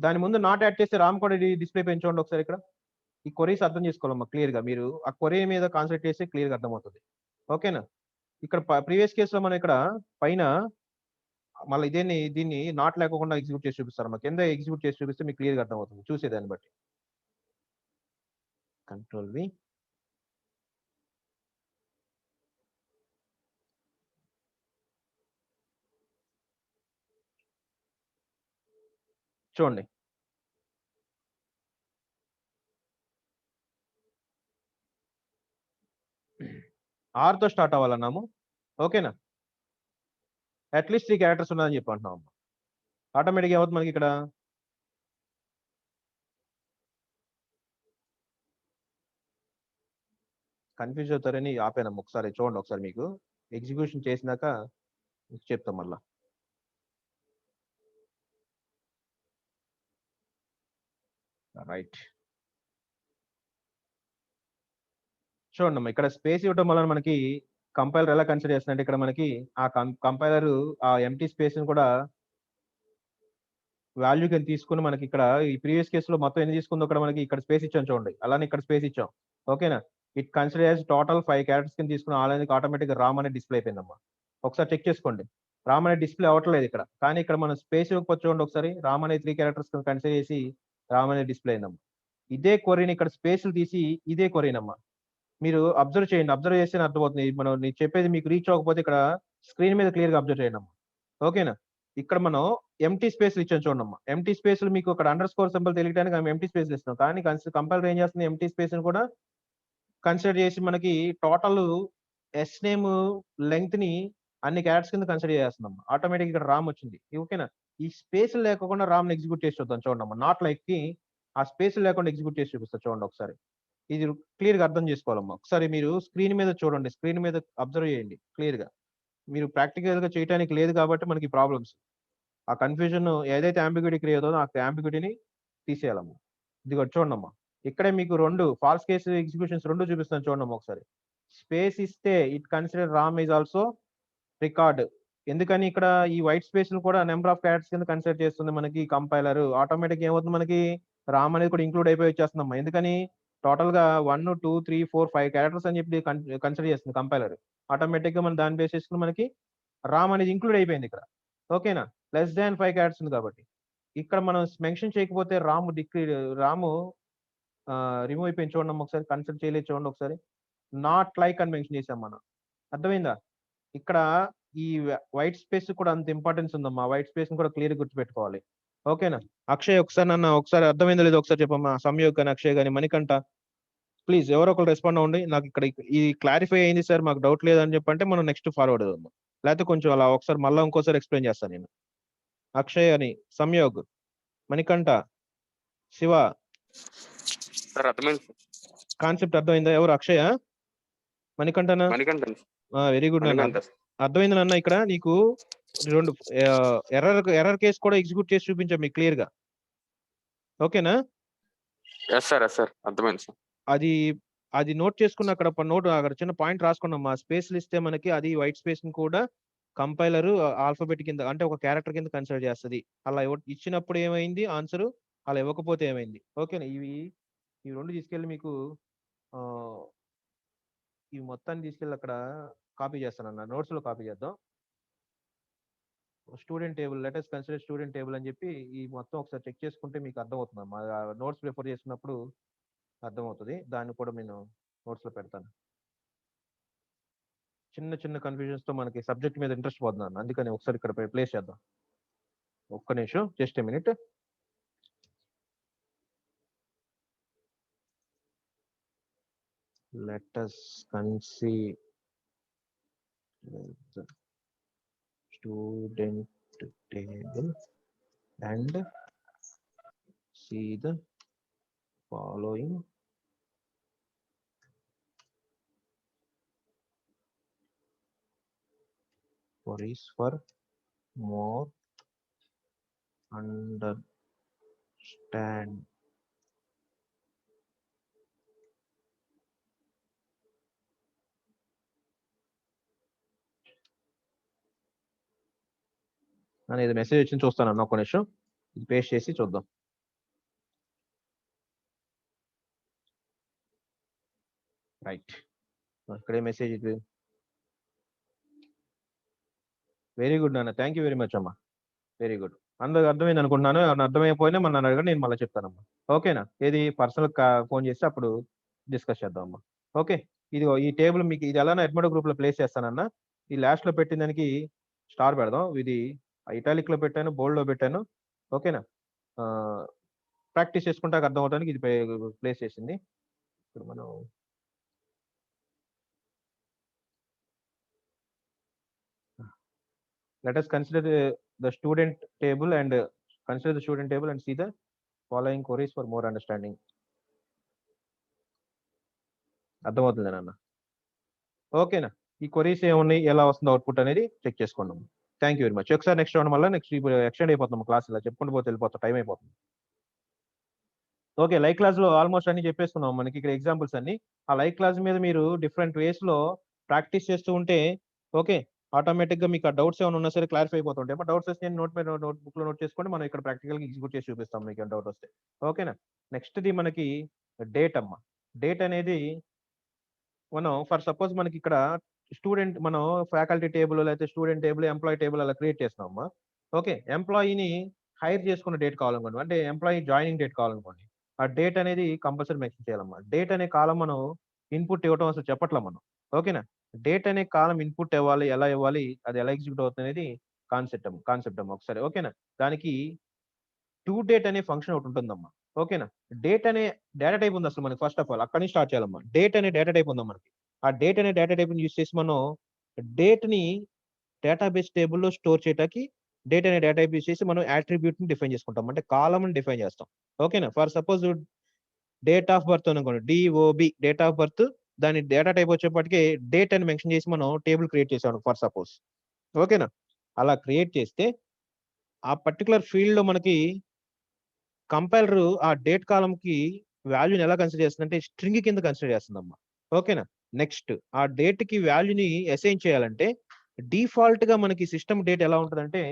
దాని ముందు నాట్ యాడ్ చేస్తే రామ్ కూడా డిస్ప్లే పెంచండి ఒకసారి ఇక్కడ. ఈ క్వరీస్ అర్థం చేసుకోవాలమ్మా క్లియర్ గా. మీరు ఆ క్వరీ మీద కాన్సన్ట్రేట్ చేస్తే క్లియర్ గా అర్థమవుతుంది. ఓకేనా? ఇక్కడ ప్రీవియస్ కేసులో మనం ఇక్కడ పైన మళ్ళీ దీన్ని నాట్ లేకుండా ఎగ్జిక్యూట్ చేసి చూపిస్తారమ్మా. కింద ఎగ్జిక్యూట్ చేసి చూపిస్తే మీకు క్లియర్ గా అర్థమవుతుంది చూసేదాన్ని బట్టి. కంట్రోల్ వి, చూడండి. ఆర్ తో స్టార్ట్ అవ్వాలన్నాము. ఓకేనా? అట్లీస్ట్ 3 క్యారెక్టర్స్ ఉన్నదని చెప్పి అంటున్నాం. ఆటోమేటిక్ ఏమవుతుంది మనకి ఇక్కడ, కన్ఫ్యూజ్ అవుతారని ఆపానమ్మా. ఒకసారి చూడండి ఒకసారి, మీకు ఎగ్జిక్యూషన్ చేసినాక చెప్తాం మళ్ళా. రైట్, చూడండి అమ్మా, ఇక్కడ స్పేస్ ఇవ్వడం వల్ల మనకి కంపైలర్ ఎలా కన్సిడర్ చేస్తుందంటే, ఇక్కడ మనకి ఆ కంపైలర్ ఆ ఎంటీ స్పేస్ ని కూడా వాల్యూ కింద తీసుకుని మనకి ఇక్కడ ఈ ప్రీవియస్ కేసులో మొత్తం ఎన్ని తీసుకుందో అక్కడ మనకి ఇక్కడ స్పేస్ ఇచ్చాం చూడండి. అలానే ఇక్కడ స్పేస్ ఇచ్చాం. ఓకేనా? It consider as total 5 characters కింద తీసుకున్న ఆల్రెడీ ఆటోమేటిక్ గా రామ్ అనేది డిస్ప్లే అయిపోయిందమ్మా. ఒకసారి చెక్ చేసుకోండి. రామ్ అనేది డిస్ప్లే అవ్వట్లేదు ఇక్కడ, కానీ ఇక్కడ మనం స్పేస్ ఇవ్వకపోతే చూడండి ఒకసారి, రామ్ అనే 3 క్యారెక్టర్స్ కింద కన్సిడర్ చేసి రామ్ అనేది డిస్ప్లే అయిందమ్మా. ఇదే క్వరీని ఇక్కడ స్పేస్లు తీసి ఇదే క్వరీనమ్మా. మీరు అబ్జర్వ్ చేయండి, అబ్జర్వ్ చేస్తే అర్థమవుతుంది. మనం నేను చెప్పేది మీకు రీచ్ అవ్వకపోతే ఇక్కడ స్క్రీన్ మీద క్లియర్ గా అబ్జర్వ్ చేయండి అమ్మా. ఓకేనా? ఇక్కడ మనం ఎంటీ స్పేస్ ఇచ్చాం చూడమ్మా. ఎంటీ స్పేస్ మీకు అక్కడ అండర్ స్కోర్ సింబల్ తెలియడానికి ఎంటీ స్పేస్ ఇస్తున్నాం, కానీ కంపైలర్ ఏం చేస్తుంది, ఎంటీ స్పేస్ కూడా కన్సిడర్ చేసి మనకి టోటల్ ఎస్ నేమ్ లెంగ్త్ ని అన్ని క్యారెక్టర్స్ కింద కన్సిడర్ చేస్తున్నాం. ఆటోమేటిక్ ఇక్కడ రామ్ వచ్చింది. ఓకేనా? ఈ స్పేస్ లేకుండా రామ్ ఎగ్జిక్యూట్ చేసి చూద్దాం చూడండి. నాట్ లైక్ కి ఆ స్పేస్ లేకుండా ఎగ్జిక్యూట్ చేసి చూపిస్తా చూడండి ఒకసారి. ఇది క్లియర్ గా అర్థం చేసుకోవాలమ్మా. ఒకసారి మీరు స్క్రీన్ మీద చూడండి, స్క్రీన్ మీద అబ్జర్వ్ చేయండి క్లియర్ గా. మీరు ప్రాక్టికల్ గా చేయడానికి లేదు కాబట్టి మనకి ప్రాబ్లమ్స్. ఆ కన్ఫ్యూజన్ ఏదైతే అంబిగ్యూటీ క్రియేట్ అవుతుందో ఆ అంబిగ్యూటీని తీసేయాలమ్మా. ఇది చూడండమ్మా. ఇక్కడే మీకు 2 ఫాల్స్ కేసు ఎగ్జిక్యూషన్స్ 2 చూపిస్తాను చూడండి ఒకసారి. స్పేస్ ఇస్తే it consider Ram is also record. ఎందుకని ఇక్కడ ఈ వైట్ స్పేస్ కూడా నెంబర్ ఆఫ్ క్యారెక్టర్స్ కింద కన్సిడర్ చేస్తుంది మనకి కంపైలర్. ఆటోమేటిక్ ఏమవుతుంది మనకి రామ్ అనేది కూడా ఇంక్లూడ్ అయిపోయి వచ్చేస్తుందమ్మా. ఎందుకని టోటల్ గా 1 2 3 4 5 క్యారెక్టర్స్ అని చెప్పి కన్సిడర్ చేస్తుంది కంపైలర్. ఆటోమేటిక్ గా మనం దాని బేసిస్ మనకి రామ్ అనేది ఇంక్లూడ్ అయిపోయింది ఇక్కడ. ఓకేనా? లెస్ దాన్ 5 క్యారెక్టర్స్ ఉంది కాబట్టి. ఇక్కడ మనం మెన్షన్ చేయకపోతే రాము రిమూవ్ అయిపోయింది చూడండి ఒకసారి. కన్సిడర్ చేయలేదు చూడండి ఒకసారి. నాట్ లైక్ అని మెన్షన్ చేసాం మనం. అర్థమైందా? ఇక్కడ ఈ వైట్ స్పేస్ కూడా అంత ఇంపార్టెన్స్ ఉందమ్మా. వైట్ స్పేస్ కూడా క్లియర్ గుర్తుపెట్టుకోవాలి. ఓకేనా? అక్షయ్ ఒకసారి అర్థమైందో లేదో ఒకసారి చెప్పమ్మా. సంయోగ్ కానీ అక్షయ్ కానీ మణికంఠ ప్లీజ్ ఎవరో ఒకరు రెస్పాండ్ అవ్వండి. నాకు ఇక్కడ ఇది క్లారిఫై అయింది సార్, మాకు డౌట్ లేదని చెప్పంటే మనం నెక్స్ట్ ఫార్వర్డ్ అవుదాం. లేకపోతే కొంచెం అలా ఒకసారి మళ్ళీ ఇంకోసారి ఎక్స్ప్లెయిన్ చేస్తాను నేను. అక్షయ్ అని, సంయోగ్, మణికంఠ, శివ. సార్ అర్థమైంది. కాన్సెప్ట్ అర్థమైందా? ఎవరు అక్షయ మణికంఠనా? వెరీ గుడ్ నాన్న. అర్థమైంది నాన్న. ఇక్కడ నీకు 2 ఎర్రర్ కేసు కూడా ఎగ్జిక్యూట్ చేసి చూపించాం మీకు క్లియర్ గా. ఓకేనా? అర్థమైంది సార్. అది నోట్ చేసుకున్న అక్కడ చిన్న పాయింట్ రాసుకున్నాం. ఆ స్పేస్ ఇస్తే మనకి అది వైట్ స్పేస్ ని కూడా కంపైలర్ ఆల్ఫాబెట్ కింద అంటే ఒక క్యారెక్టర్ కింద కన్సిడర్ చేస్తుంది. అలా ఇచ్చినప్పుడు ఏమైంది ఆన్సర్, అలా ఇవ్వకపోతే ఏమైంది. ఓకేనా? ఇవి 2 తీసుకెళ్ళి మీకు ఈ మొత్తాన్ని తీసుకెళ్ళి అక్కడ కాపీ చేస్తానన్న నోట్స్ లో కాపీ చేద్దాం. Student table, let's consider student table అని చెప్పి ఈ మొత్తం ఒకసారి చెక్ చేసుకుంటే మీకు అర్థమవుతుంది. మా నోట్స్ రిఫర్ చేసినప్పుడు అర్థమవుతుంది. దాన్ని కూడా నేను నోట్స్ లో పెడతాను. చిన్న చిన్న కన్ఫ్యూజన్స్ తో మనకి సబ్జెక్ట్ మీద ఇంట్రెస్ట్ పోతున్నాను. అందుకని ఒకసారి ఇక్కడ ప్లేస్ చేద్దాం. ఒక్క నిమిషం, just a minute. let us consider the student table and see the following queries for more understand. అనేది మెసేజ్ వచ్చింది చూస్తాను అన్న. ఒక్క నిమిషం ఇది పేస్ట్ చేసి చూద్దాం. రైట్, ఇక్కడే మెసేజ్ ఇది. వెరీ గుడ్ నాన్న, థ్యాంక్ యూ వెరీ మచ్ అమ్మా. Very good. అందరికి అర్థమైంది అనుకుంటున్నాను. అర్థమైపోయినా మన నన్ను అడగండి, నేను మళ్ళీ చెప్తానమ్మా. ఓకేనా? ఏది పర్సనల్ ఫోన్ చేస్తే అప్పుడు డిస్కస్ చేద్దాం అమ్మా. ఓకే, ఇది ఈ టేబుల్ మీకు ఇది ఎలా ఎడ్మోడో గ్రూప్ లో ప్లేస్ చేస్తానన్నా. ఈ లాస్ట్ లో పెట్టిన దానికి స్టార్ పెడదాం. ఇది ఇటాలిక్ లో పెట్టాను, బోల్డ్ లో పెట్టాను. ఓకేనా? ప్రాక్టీస్ చేసుకుంటే అర్థం అవడానికి ఇది ప్లేస్ చేసింది. ఇప్పుడు మనం let us consider the student table and see the following queries for more understanding. అర్థమవుతుంది నాన్న? ఓకేనా? ఈ క్వరీస్ ఏమున్నాయి, ఎలా వస్తుంది అవుట్పుట్ అనేది చెక్ చేసుకున్నాం. Thank you very much. ఒకసారి నెక్స్ట్ రౌండ్ మళ్ళీ నెక్స్ట్ ఎక్స్టెండ్ అయిపోతాం క్లాస్. ఇలా చెప్పుకుంటూ పోతే వెళ్ళిపోతాం, టైం అయిపోతుంది. ఓకే, లైక్ క్లాస్ లో ఆల్మోస్ట్ అన్ని చెప్పేసుకున్నాం. మనకి ఇక్కడ ఎగ్జాంపుల్స్ అన్ని ఆ లైక్ క్లాస్ మీద మీరు డిఫరెంట్ వేస్ లో ప్రాక్టీస్ చేస్తూ ఉంటే ఓకే, ఆటోమేటిక్ గా మీకు ఆ డౌట్స్ ఏమైనా ఉన్నా సరే క్లారిఫై అయిపోతుంటాయి. బట్ డౌట్స్ వస్తే నోట్ బుక్ లో నోట్ చేసుకోండి. మనం ఇక్కడ ప్రాక్టికల్ గా ఎగ్జిక్యూట్ చేసి చూపిస్తాం మీకు డౌట్ వస్తే. ఓకేనా? నెక్స్ట్ ది మనకి డేట్ అమ్మ. డేట్ అనేది మనం ఫర్ సపోజ్ మనకి ఇక్కడ స్టూడెంట్ మనం ఫ్యాకల్టీ టేబుల్ లేకపోతే స్టూడెంట్ టేబుల్, ఎంప్లాయీ టేబుల్ అలా క్రియేట్ చేస్తున్నాం అమ్మా. ఓకే, ఎంప్లాయీని హైర్ చేసుకున్న డేట్ కావాలనుకోండి, అంటే ఎంప్లాయీ జాయినింగ్ డేట్ కావాలనుకోండి, ఆ డేట్ అనేది కంపల్సరీ మెన్షన్ చేయాలమ్మా. డేట్ అనే కాలం మనం ఇన్పుట్ ఇవ్వడం అసలు చెప్పట్లే మనం. ఓకేనా? డేట్ అనే కాలం ఇన్పుట్ ఇవ్వాలి, ఎలా ఇవ్వాలి, అది ఎలా ఎగ్జిక్యూట్ అవుతుంది అనేది కాన్సెప్ట్ అమ్మ ఒకసారి. ఓకేనా? దానికి టు డేట్ అనే ఫంక్షన్ ఒకటి ఉంటుందమ్మా. ఓకేనా. డేట్ అనే డేటా టైప్ ఉంది అసలు మనకి. ఫస్ట్ ఆఫ్ ఆల్ అక్కడి నుంచి స్టార్ట్ చేయాలమ్మా. డేట్ అనే డేటా టైప్ ఉందా మనకి. ఆ డేట్ అనే డేటా టైప్ యూజ్ చేసి మనం డేట్ ని డేటాబేస్ టేబుల్లో స్టోర్ చేయడానికి డేట్ అనే డేటా టైప్ యూజ్ చేసి మనం యాట్రిబ్యూట్ ని డిఫైన్ చేసుకుంటాం, అంటే కాలమ్ ని డిఫైన్ చేస్తాం. ఓకేనా. For suppose date of birth అనుకోండి, డిఓబి డేట్ ఆఫ్ బర్త్, దాని డేటా టైప్ వచ్చేప్పటికి డేట్ అని మెన్షన్ చేసి మనం టేబుల్ క్రియేట్ చేసాం ఫర్ సపోజ్. ఓకేనా. అలా క్రియేట్ చేస్తే ఆ పర్టికులర్ ఫీల్డ్ లో మనకి కంపైలర్ ఆ డేట్ కాలమ్ కి వాల్యూని ఎలా కన్సిడర్ చేస్తుందంటే స్ట్రింగ్ కింద కన్సిడర్ చేస్తుందమ్మా. ఓకేనా. నెక్స్ట్ ఆ డేట్ కి వాల్యూని అసైన్ చేయాలంటే డిఫాల్ట్ గా మనకి సిస్టమ్ డేట్ ఎలా ఉంటుందంటే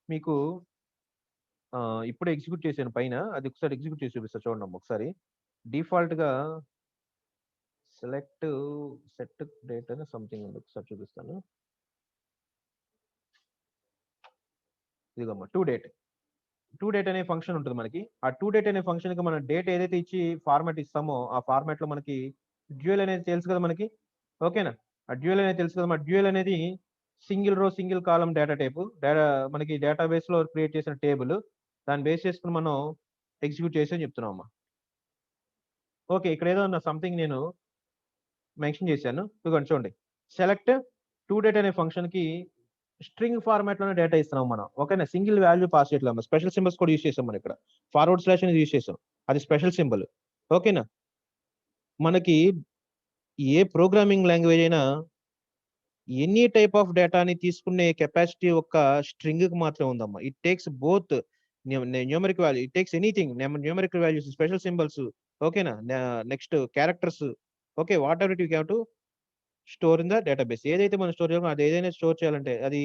మీకు ఇప్పుడే ఎగ్జిక్యూట్ చేశాను పైన, అది ఒకసారి ఎగ్జిక్యూట్ చేసి చూపిస్తా చూడండి ఒకసారి. డిఫాల్ట్ గా సెలెక్ట్ సెట్ డేట్ అని సంథింగ్ ఉంది, ఒకసారి చూపిస్తాను. ఇదిగమ్మా టు డేట్ అనే ఫంక్షన్ ఉంటుంది మనకి. ఆ టు డేట్ అనే ఫంక్షన్ కి మనం డేట్ ఏదైతే ఇచ్చి ఫార్మాట్ ఇస్తామో ఆ ఫార్మాట్ లో మనకి డ్యూయల్ అనేది తెలుసు కదా మనకి. ఓకేనా. ఆ డ్యూయల్ అనేది తెలుసు కదా. మన డ్యూయల్ అనేది సింగిల్ రో సింగిల్ కాలమ్ డేటా టైప్ మనకి డేటాబేస్ లో క్రియేట్ చేసిన టేబుల్, దాన్ని బేస్ చేసుకుని మనం ఎగ్జిక్యూట్ చేసి చెప్తున్నాం అమ్మా. ఓకే, ఇక్కడ ఏదో సంథింగ్ నేను మెన్షన్ చేశాను, ఇదిగోండి చూడండి. సెలెక్ట్ టు డేట్ అనే ఫంక్షన్ కి స్ట్రింగ్ ఫార్మాట్ లోనే డేటా ఇస్తున్నాం మనం. ఓకేనా. సింగిల్ వాల్యూ పాస్ చేయట్లేదు, స్పెషల్ సింబల్స్ కూడా యూస్ చేసాం మనం ఇక్కడ. ఫార్వర్డ్ స్లాష్ అనేది యూస్ చేసాం, అది స్పెషల్ సింబల్. ఓకేనా. మనకి ఏ ప్రోగ్రామింగ్ లాంగ్వేజ్ అయినా ఎనీ టైప్ ఆఫ్ డేటాని తీసుకునే కెపాసిటీ ఒక స్ట్రింగ్ కి మాత్రమే ఉందమ్మా. It takes both numeric value, it takes anything, numerical values, special symbols. ఓకేనా. Next characters. Okay, whatever it you have to store in the database. ఏదైతే మనం స్టోర్ చేయాలో అది ఏదైనా స్టోర్ చేయాలంటే అది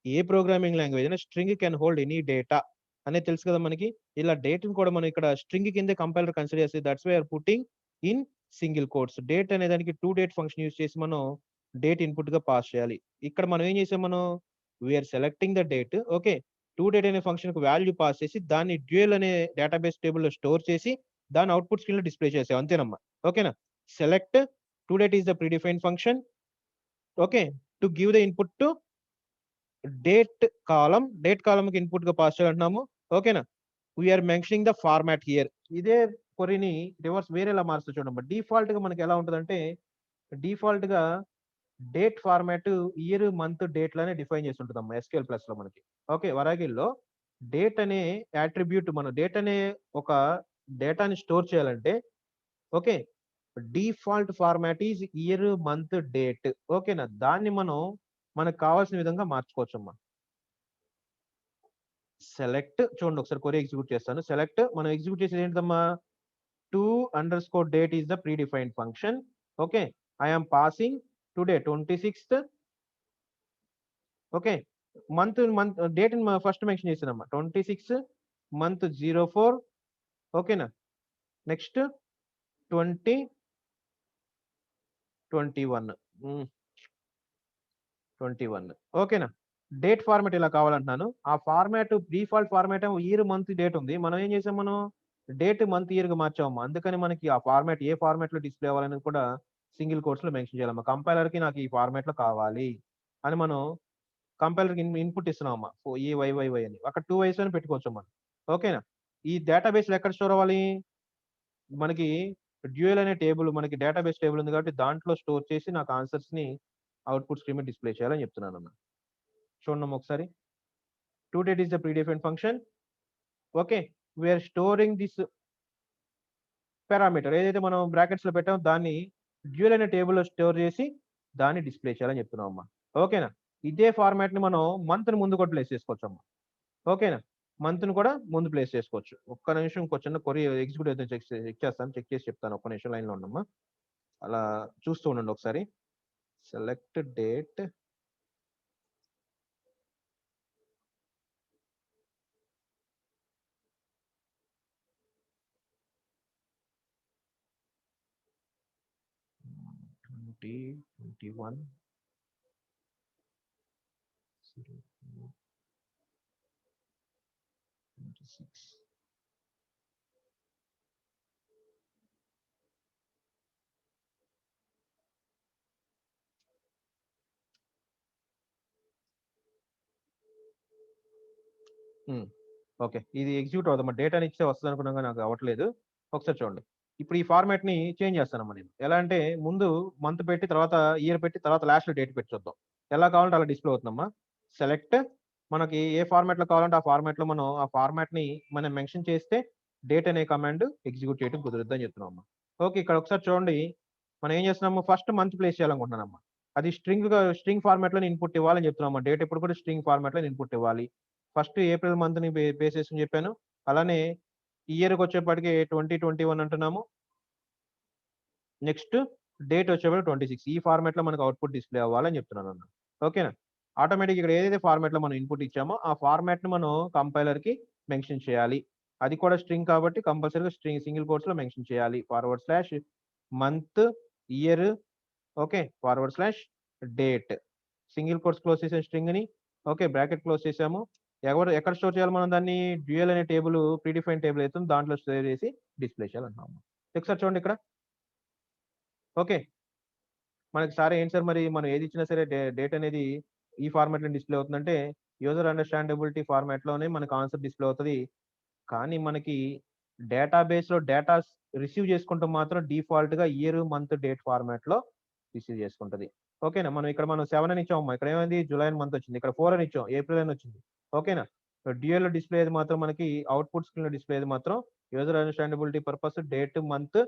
ఏ ప్రోగ్రామింగ్ లాంగ్వేజ్ అయినా string can hold any data అనేది తెలుసు కదా మనకి. ఇలా డేట్ కూడా మనం ఇక్కడ స్ట్రింగ్ కింద కంపైలర్ కన్సిడర్ చేస్తే that's why are putting in single quotes. Date అనే దానికి టు డేట్ ఫంక్షన్ యూస్ చేసి మనం డేట్ ఇన్పుట్ గా పాస్ చేయాలి. ఇక్కడ మనం ఏం చేసాం, మనం we are selecting the date. Okay. To date అనే ఫంక్షన్ కు వాల్యూ పాస్ చేసి దాన్ని డ్యూయల్ అనే డేటాబేస్ టేబుల్ లో స్టోర్ చేసి దాని అవుట్పుట్ స్క్రీన్ లో డిస్ప్లే చేసాం, అంతేనమ్మా. ఓకేనా. Select to date is the predefined function. Okay. To give the input to date column కి ఇన్పుట్ గా పాస్ చేయాలంటున్నాము. ఓకేనా. We are mentioning the format here. ఇదే కొరిని రివర్స్ వేరేలా మారుస్తూ చూడండి. డిఫాల్ట్ గా మనకి ఎలా ఉంటుందంటే డిఫాల్ట్ గా date format year month date లానే డిఫైన్ చేసి ఉంటుందమ్మా ఎస్క్యూఎల్ ప్లస్ లో మనకి. ఓకే. వరాగిల్లో డేట్ అనే యాట్రిబ్యూట్, మన డేట్ అనే ఒక డేటాని స్టోర్ చేయాలంటే okay default format is year month date. ఓకేనా. దాన్ని మనం మనకు కావాల్సిన విధంగా మార్చుకోవచ్చమ్మా. సెలెక్ట్ చూడండి ఒకసారి కొరి ఎగ్జిక్యూట్ చేస్తాను. సెలెక్ట్ మనం ఎగ్జిక్యూట్ చేసేది ఏంటమ్మా, to underscore date is the predefined function. Okay. I'm passing today 26th. Okay. Month date first mention చేసానమ్మా 26 మంత్ 04. ఓకేనా. నెక్స్ట్ 2021 21. ఓకేనా. డేట్ ఫార్మాట్ ఇలా కావాలంటున్నాను. ఆ ఫార్మాట్ డిఫాల్ట్ ఫార్మాట్ ఏమో ఇయర్ మంత్ డేట్ ఉంది. మనం ఏం చేసాం, మనం డేట్ మంత్ ఇయర్ గా మార్చాము. అందుకని మనకి ఆ ఫార్మాట్ ఏ ఫార్మాట్ లో డిస్ప్లే అవ్వాలనేది కూడా సింగిల్ కోట్స్ లో మెన్షన్ చేయాలమ్మా. కంపైలర్ కి నాకు ఈ ఫార్మాట్ లో కావాలి అని మనం కంపైలర్ కి ఇన్పుట్ ఇస్తున్నామమ్మా. ఈ వైవై అని అక్కడ 2 వైస్ అని పెట్టుకోవచ్చు మనం. ఓకేనా. ఈ డేటాబేస్ లో ఎక్కడ స్టోర్ అవ్వాలి, మనకి డ్యూయల్ అనే టేబుల్ మనకి డేటాబేస్ టేబుల్ ఉంది కాబట్టి దాంట్లో స్టోర్ చేసి నాకు ఆన్సర్స్ ని అవుట్పుట్ స్క్రీన్ మీద డిస్ప్లే చేయాలని చెప్తున్నాను అన్న. చూడండి ఒకసారి. To date is the predefined function. Okay. We are storing this parameter ఏదైతే మనం బ్రాకెట్స్ లో పెట్టామో దాన్ని డ్యూయల్ అనే టేబుల్ లో స్టోర్ చేసి దాన్ని డిస్ప్లే చేయాలని చెప్తున్నాం అమ్మా. ఓకేనా. ఇదే ఫార్మాట్ ని మనం మంత్ ని ముందు కూడా ప్లేస్ చేసుకోవచ్చు అమ్మా. ఓకేనా. మంత్ ని కూడా ముందు ప్లేస్ చేసుకోవచ్చు. ఒక్క నిమిషం ఇంకో చిన్న కొరి ఎగ్జిక్యూటివ్ చెక్ చేస్తాను, చెక్ చేసి చెప్తాను. ఒక్క నిమిషం లైన్ లో ఉండమ్మా. అలా చూస్తూ ఉండండి ఒకసారి. Select date. ట్వంటీ 21 26. ఓకే, ఇది ఎగ్జిక్యూట్ అవుదమ్మా. డేటాని ఇచ్చే వస్తుంది అనుకున్నాం కానీ నాకు అవ్వట్లేదు. ఒకసారి చూడండి. ఇప్పుడు ఈ ఫార్మాట్ ని చేంజ్ చేస్తానమ్మా నేను. ఎలా అంటే ముందు మంత్ పెట్టి తర్వాత ఇయర్ పెట్టి తర్వాత లాస్ట్ లో డేట్ పెట్టి చూద్దాం. ఎలా కావాలంటే అలా డిస్ప్లే అవుతుందమ్మా. సెలెక్ట్, మనకి ఏ ఫార్మాట్ లో కావాలంటే ఆ ఫార్మాట్ లో మనం ఆ ఫార్మాట్ ని మనం మెన్షన్ చేస్తే డేట్ అనే కమాండ్ ఎగ్జిక్యూట్ చేయడం కుదురుద్ది అని చెప్తున్నాం అమ్మా. ఓకే, ఇక్కడ ఒకసారి చూడండి. మనం ఏం చేస్తున్నాము, ఫస్ట్ మంత్ ప్లేస్ చేయాలనుకుంటున్నానమ్మా. అది స్ట్రింగ్ ఫార్మాట్ లో ఇన్పుట్ ఇవ్వాలని చెప్తున్నామా. డేట్ ఎప్పుడు కూడా స్ట్రింగ్ ఫార్మాట్ లో ఇన్పుట్ ఇవ్వాలి. ఫస్ట్ ఏప్రిల్ మంత్ ని బేస్ చేసుకుని చెప్పాను. అలానే ఇయర్కి వచ్చేప్పటికి 2021 అంటున్నాము. నెక్స్ట్ డేట్ వచ్చేప్పటికి 26. ఈ ఫార్మాట్ లో మనకు అవుట్పుట్ డిస్ప్లే అవ్వాలని చెప్తున్నాను అన్న. ఓకేనా. ఆటోమేటిక్ ఇక్కడ ఏదైతే ఫార్మాట్ లో మనం ఇన్పుట్ ఇచ్చామో ఆ ఫార్మాట్ ని మనం కంపైలర్ కి మెన్షన్ చేయాలి. అది కూడా స్ట్రింగ్ కాబట్టి కంపల్సరీగా స్ట్రింగ్ సింగిల్ కోట్స్ లో మెన్షన్ చేయాలి. Forward slash month year, okay, forward slash date, single quotes close చేసే స్ట్రింగ్ ని, ఓకే, బ్రాకెట్ క్లోజ్ చేసాము. ఎక్కడ స్టోర్ చేయాలి మనం దాన్ని, డ్యూయల్ అనే టేబుల్ ప్రీడిఫైన్ టేబుల్ అవుతుంది, దాంట్లో స్టోర్ చేసి డిస్ప్లే చేయాలన్నాము. ఒకసారి చూడండి ఇక్కడ. ఓకే, మనకి సార్ ఏంటి సార్ మరి మనం ఏది ఇచ్చినా సరే డేట్ అనేది ఈ ఫార్మాట్ లో డిస్ప్లే అవుతుందంటే యూజర్ అండర్స్టాండబిలిటీ ఫార్మాట్ లోనే మనకి ఆన్సర్ డిస్ప్లే అవుతుంది. కానీ మనకి డేటాబేస్ లో డేటా రిసీవ్ చేసుకుంటూ మాత్రం డిఫాల్ట్ గా ఇయర్ మంత్ డేట్ ఫార్మాట్ లో రిసీవ్ చేసుకుంటది. ఓకేనా. మనం 7 అని ఇచ్చామమ్మా. ఇక్కడ ఏమైంది, జూలై మంత్ వచ్చింది. ఇక్కడ 4 అని ఇచ్చాం, ఏప్రిల్ అని వచ్చింది. ఓకేనా. డ్యూయల్ లో డిస్ప్లే అది మాత్రం మనకి అవుట్పుట్ స్క్రీన్ లో డిస్ప్లే అది మాత్రం user understandability purpose date month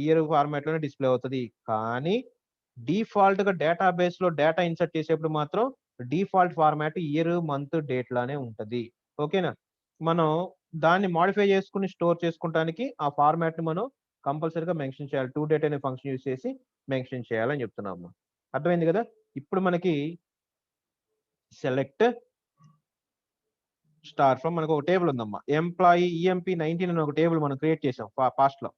year format లోనే డిస్ప్లే అవుతుంది. కానీ డిఫాల్ట్ గా డేటాబేస్ లో డేటా ఇన్సర్ట్ చేసేప్పుడు మాత్రం default format year month date లానే ఉంటది. ఓకేనా. మనం దాన్ని మాడిఫై చేసుకుని స్టోర్ చేసుకుంటానికి ఆ ఫార్మాట్ ని మనం కంపల్సరీగా మెన్షన్ చేయాలి. టు డేట్ అనే ఫంక్షన్ యూజ్ చేసి మెన్షన్ చేయాలని చెప్తున్నాము. అర్థమైంది కదా. ఇప్పుడు మనకి సెలెక్ట్ స్టార్ ఫ్రమ్, మనకు ఒక టేబుల్ ఉందమ్మా. ఎంప్లాయీ ఈఎంపీ 19 అని ఒక టేబుల్ మనం క్రియేట్ చేసాం పాస్ట్ లో.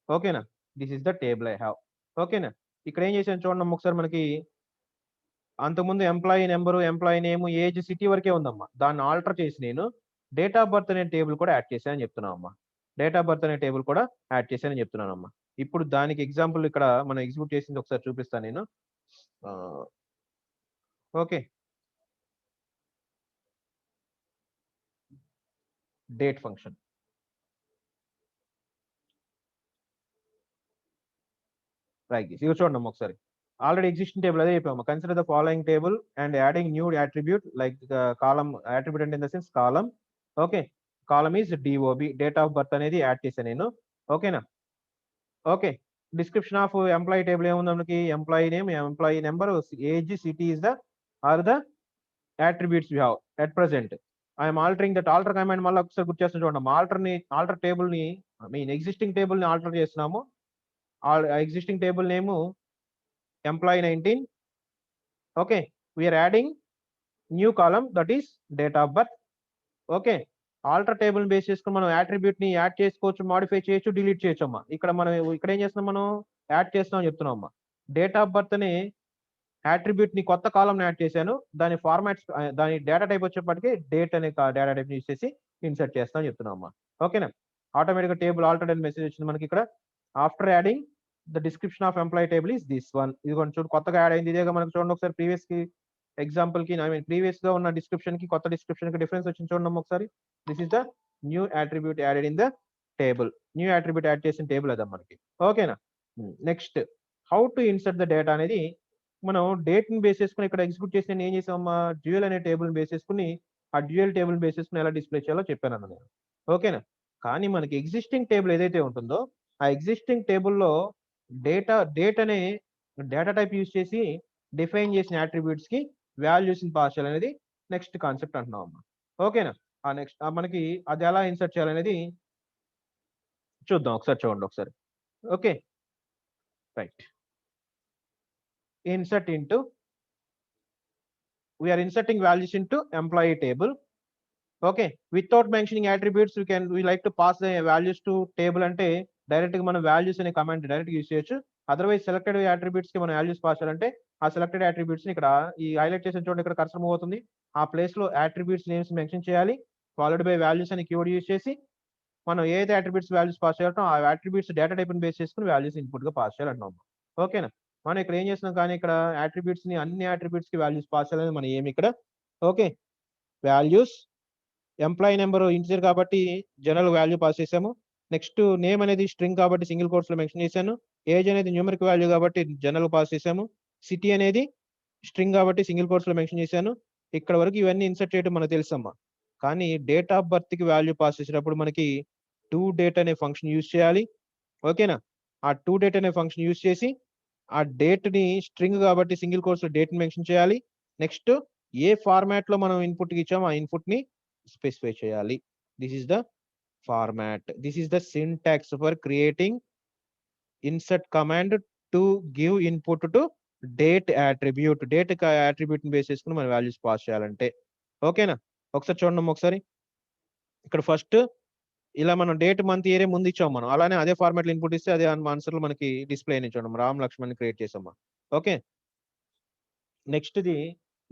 ఓకేనా. This is the table I have. ఓకేనా. ఇక్కడ ఏం చేసాను చూడండి ఒకసారి. మనకి అంతకుముందు employee number, employee name, age, city వరకే ఉందమ్మా. దాన్ని ఆల్టర్ చేసి నేను డేట్ ఆఫ్ బర్త్ అనే టేబుల్ కూడా యాడ్ చేశానని చెప్తున్నాను అమ్మా. డేట్ ఆఫ్ బర్త్ అనే టేబుల్ కూడా యాడ్ చేశానని చెప్తున్నాను అమ్మా. ఇప్పుడు దానికి ఎగ్జాంపుల్ ఇక్కడ మనం ఎగ్జిక్యూట్ చేసింది ఒకసారి చూపిస్తాను నేను. Okay, date function like this. ఇవి చూడండి ఒకసారి. ఆల్రెడీ ఎగ్జిస్టింగ్ టేబుల్ అదే చెప్పాము. Consider the following table and adding new attribute like column attribute అంటే in the sense column. Okay, column is DOB, date of birth అనేది యాడ్ చేశాను నేను. ఓకేనా. Okay, description of employee table ఏముంది మనకి, employee name, employee number, age, city is the are the attributes we have at present. I am altering that. Alter command మళ్ళీ ఒకసారి గుర్తు చేస్తాను చూడండి. ఆల్టర్ టేబుల్ ని ఎగ్జిస్టింగ్ టేబుల్ ని ఆల్టర్ చేస్తున్నాము. Existing table name employee 19. Okay, we are adding new column that is date of birth. Okay, alter table base చేసుకుని మనం అట్రిబ్యూట్ ని యాడ్ చేసుకోవచ్చు, మాడిఫై చేయొచ్చు, డిలీట్ చేయొచ్చు అమ్మా. ఇక్కడ ఏం చేస్తున్నాం, మనం యాడ్ చేస్తున్నాం చెప్తున్నాం అమ్మా. డేట్ ఆఫ్ బర్త్ ని అట్రిబ్యూట్ ని కొత్త కాలం యాడ్ చేశాను. దాని ఫార్మాట్స్, దాని డేటా టైప్ వచ్చేప్పటికి డేట్ అనే డేటా టైప్ యూజ్ చేసి ఇన్సర్ట్ చేస్తాం చెప్తున్నాం అమ్మా. ఓకేనా. ఆటోమేటిక్ గా టేబుల్ ఆల్టర్డ్ అని మెసేజ్ వచ్చింది మనకి ఇక్కడ. After adding the description of employee table is this one. ఇది కొంచెం చూడు కొత్తగా యాడ్ అయింది. ఇదేగా మనకు చూడండి ఒకసారి. ప్రీవియస్ కి ఎగ్జాంపుల్ కి ప్రీవియస్ గా ఉన్న డిస్క్రిప్షన్ కి కొత్త డిస్క్రిప్షన్ కి డిఫరెన్స్ వచ్చింది చూడండి ఒకసారి. This is the new attribute added in the table. New attribute add చేసిన టేబుల్ అదే మనకి. ఓకేనా. Next how to insert the data అనేది మనం డేట్ ని బేస్ చేసుకుని ఇక్కడ ఎగ్జిక్యూట్ చేసి నేను ఏం చేసామమ్మా, డ్యూయల్ అనే టేబుల్ బేస్ చేసుకుని ఆ డ్యూయల్ టేబుల్ బేస్ చేసుకుని ఎలా డిస్ప్లే చేయాలో చెప్పాను అన్న నేను. ఓకేనా. కానీ మనకి ఎగ్జిస్టింగ్ టేబుల్ ఏదైతే ఉంటుందో ఆ ఎగ్జిస్టింగ్ టేబుల్లో డేట్ అనే డేటా టైప్ యూజ్ చేసి డిఫైన్ చేసిన అట్రిబ్యూట్స్ కి వాల్యూస్ పాస్ చేయాలి అనేది నెక్స్ట్ కాన్సెప్ట్ అంటున్నాం అమ్మా. ఓకేనా. ఆ నెక్స్ట్ మనకి అది ఎలా ఇన్సర్ట్ చేయాలనేది చూద్దాం ఒకసారి. చూడండి ఒకసారి. Okay, right. Insert into, we are inserting values into employee table. Okay, without mentioning attributes we like to pass the values to table అంటే డైరెక్ట్ గా మనం వాల్యూస్ అనే కమాండ్ డైరెక్ట్ యూజ్ చేయొచ్చు. అదర్వైజ్ సెలెక్టెడ్ అట్రిబ్యూట్స్ కి మనం values pass చేయాలంటే ఆ selected attributes ని ఇక్కడ ఈ హైలైట్ చేసిన చూడండి, ఇక్కడ కర్సర్ మూవ్ అవుతుంది. ఆ ప్లేస్ లో అట్రిబ్యూట్స్ నేమ్స్ మెన్షన్ చేయాలి. ఫాలోడ్ బై వాల్యూస్ అని కీవర్డ్ యూజ్ చేసి మనం ఏదైతే అట్రిబ్యూట్స్ వాల్యూస్ పాస్ చేయాలో ఆ అట్రిబ్యూట్స్ డేటా టైప్ ని బేస్ చేసుకుని వాల్యూస్ ఇన్పుట్ గా పాస్ చేయాలంటున్నాం. ఓకేనా. మనం ఇక్కడ ఏం చేస్తున్నాం, కానీ ఇక్కడ అట్రిబ్యూట్స్ ని అన్ని అట్రిబ్యూట్స్ కి వాల్యూస్ పాస్ చేయాలని మనం ఏమి ఇక్కడ. Okay, values employee number integer కాబట్టి జనరల్ వాల్యూ పాస్ చేసాము. నెక్స్ట్ నేమ్ అనేది స్ట్రింగ్ కాబట్టి సింగిల్ కోట్స్ లో మెన్షన్ చేశాను. ఏజ్ అనేది న్యూమరిక్ వాల్యూ కాబట్టి జనరల్ పాస్ చేసాము. సిటీ అనేది స్ట్రింగ్ కాబట్టి సింగిల్ కోట్స్ లో మెన్షన్ చేశాను. ఇక్కడ వరకు ఇవన్నీ ఇన్సర్ట్ చేయడం మనకు తెలుసమ్మా. కానీ డేట్ ఆఫ్ బర్త్ కి వాల్యూ పాస్ చేసేటప్పుడు మనకి టు డేట్ అనే ఫంక్షన్ యూజ్ చేయాలి. ఓకేనా? ఆ టు డేట్ అనే ఫంక్షన్ యూజ్ చేసి ఆ డేట్ ని స్ట్రింగ్ కాబట్టి సింగిల్ కోట్స్ లో డేట్ మెన్షన్ చేయాలి. నెక్స్ట్ ఏ ఫార్మాట్ లో మనం ఇన్పుట్ ఇచ్చామో ఆ ఇన్పుట్ ని స్పెసిఫై చేయాలి. This is the format. This is the syntax for creating insert command to give input to date attribute. Date attribute ని బేస్ చేసుకుని మనం వాల్యూస్ పాస్ చేయాలంటే. ఓకేనా? ఒకసారి చూడండి ఒకసారి. ఇక్కడ ఫస్ట్ ఇలా మనం డేట్ మంత్ ఇయర్ ముందు ఇచ్చాం మనం. అలానే అదే ఫార్మాట్ లో ఇన్పుట్ ఇస్తే అదే ఆన్సర్ లో మనకి డిస్ప్లే అని చూడండి. రామ్ లక్ష్మణ్ క్రియేట్ చేసాం. ఓకే, నెక్స్ట్ ది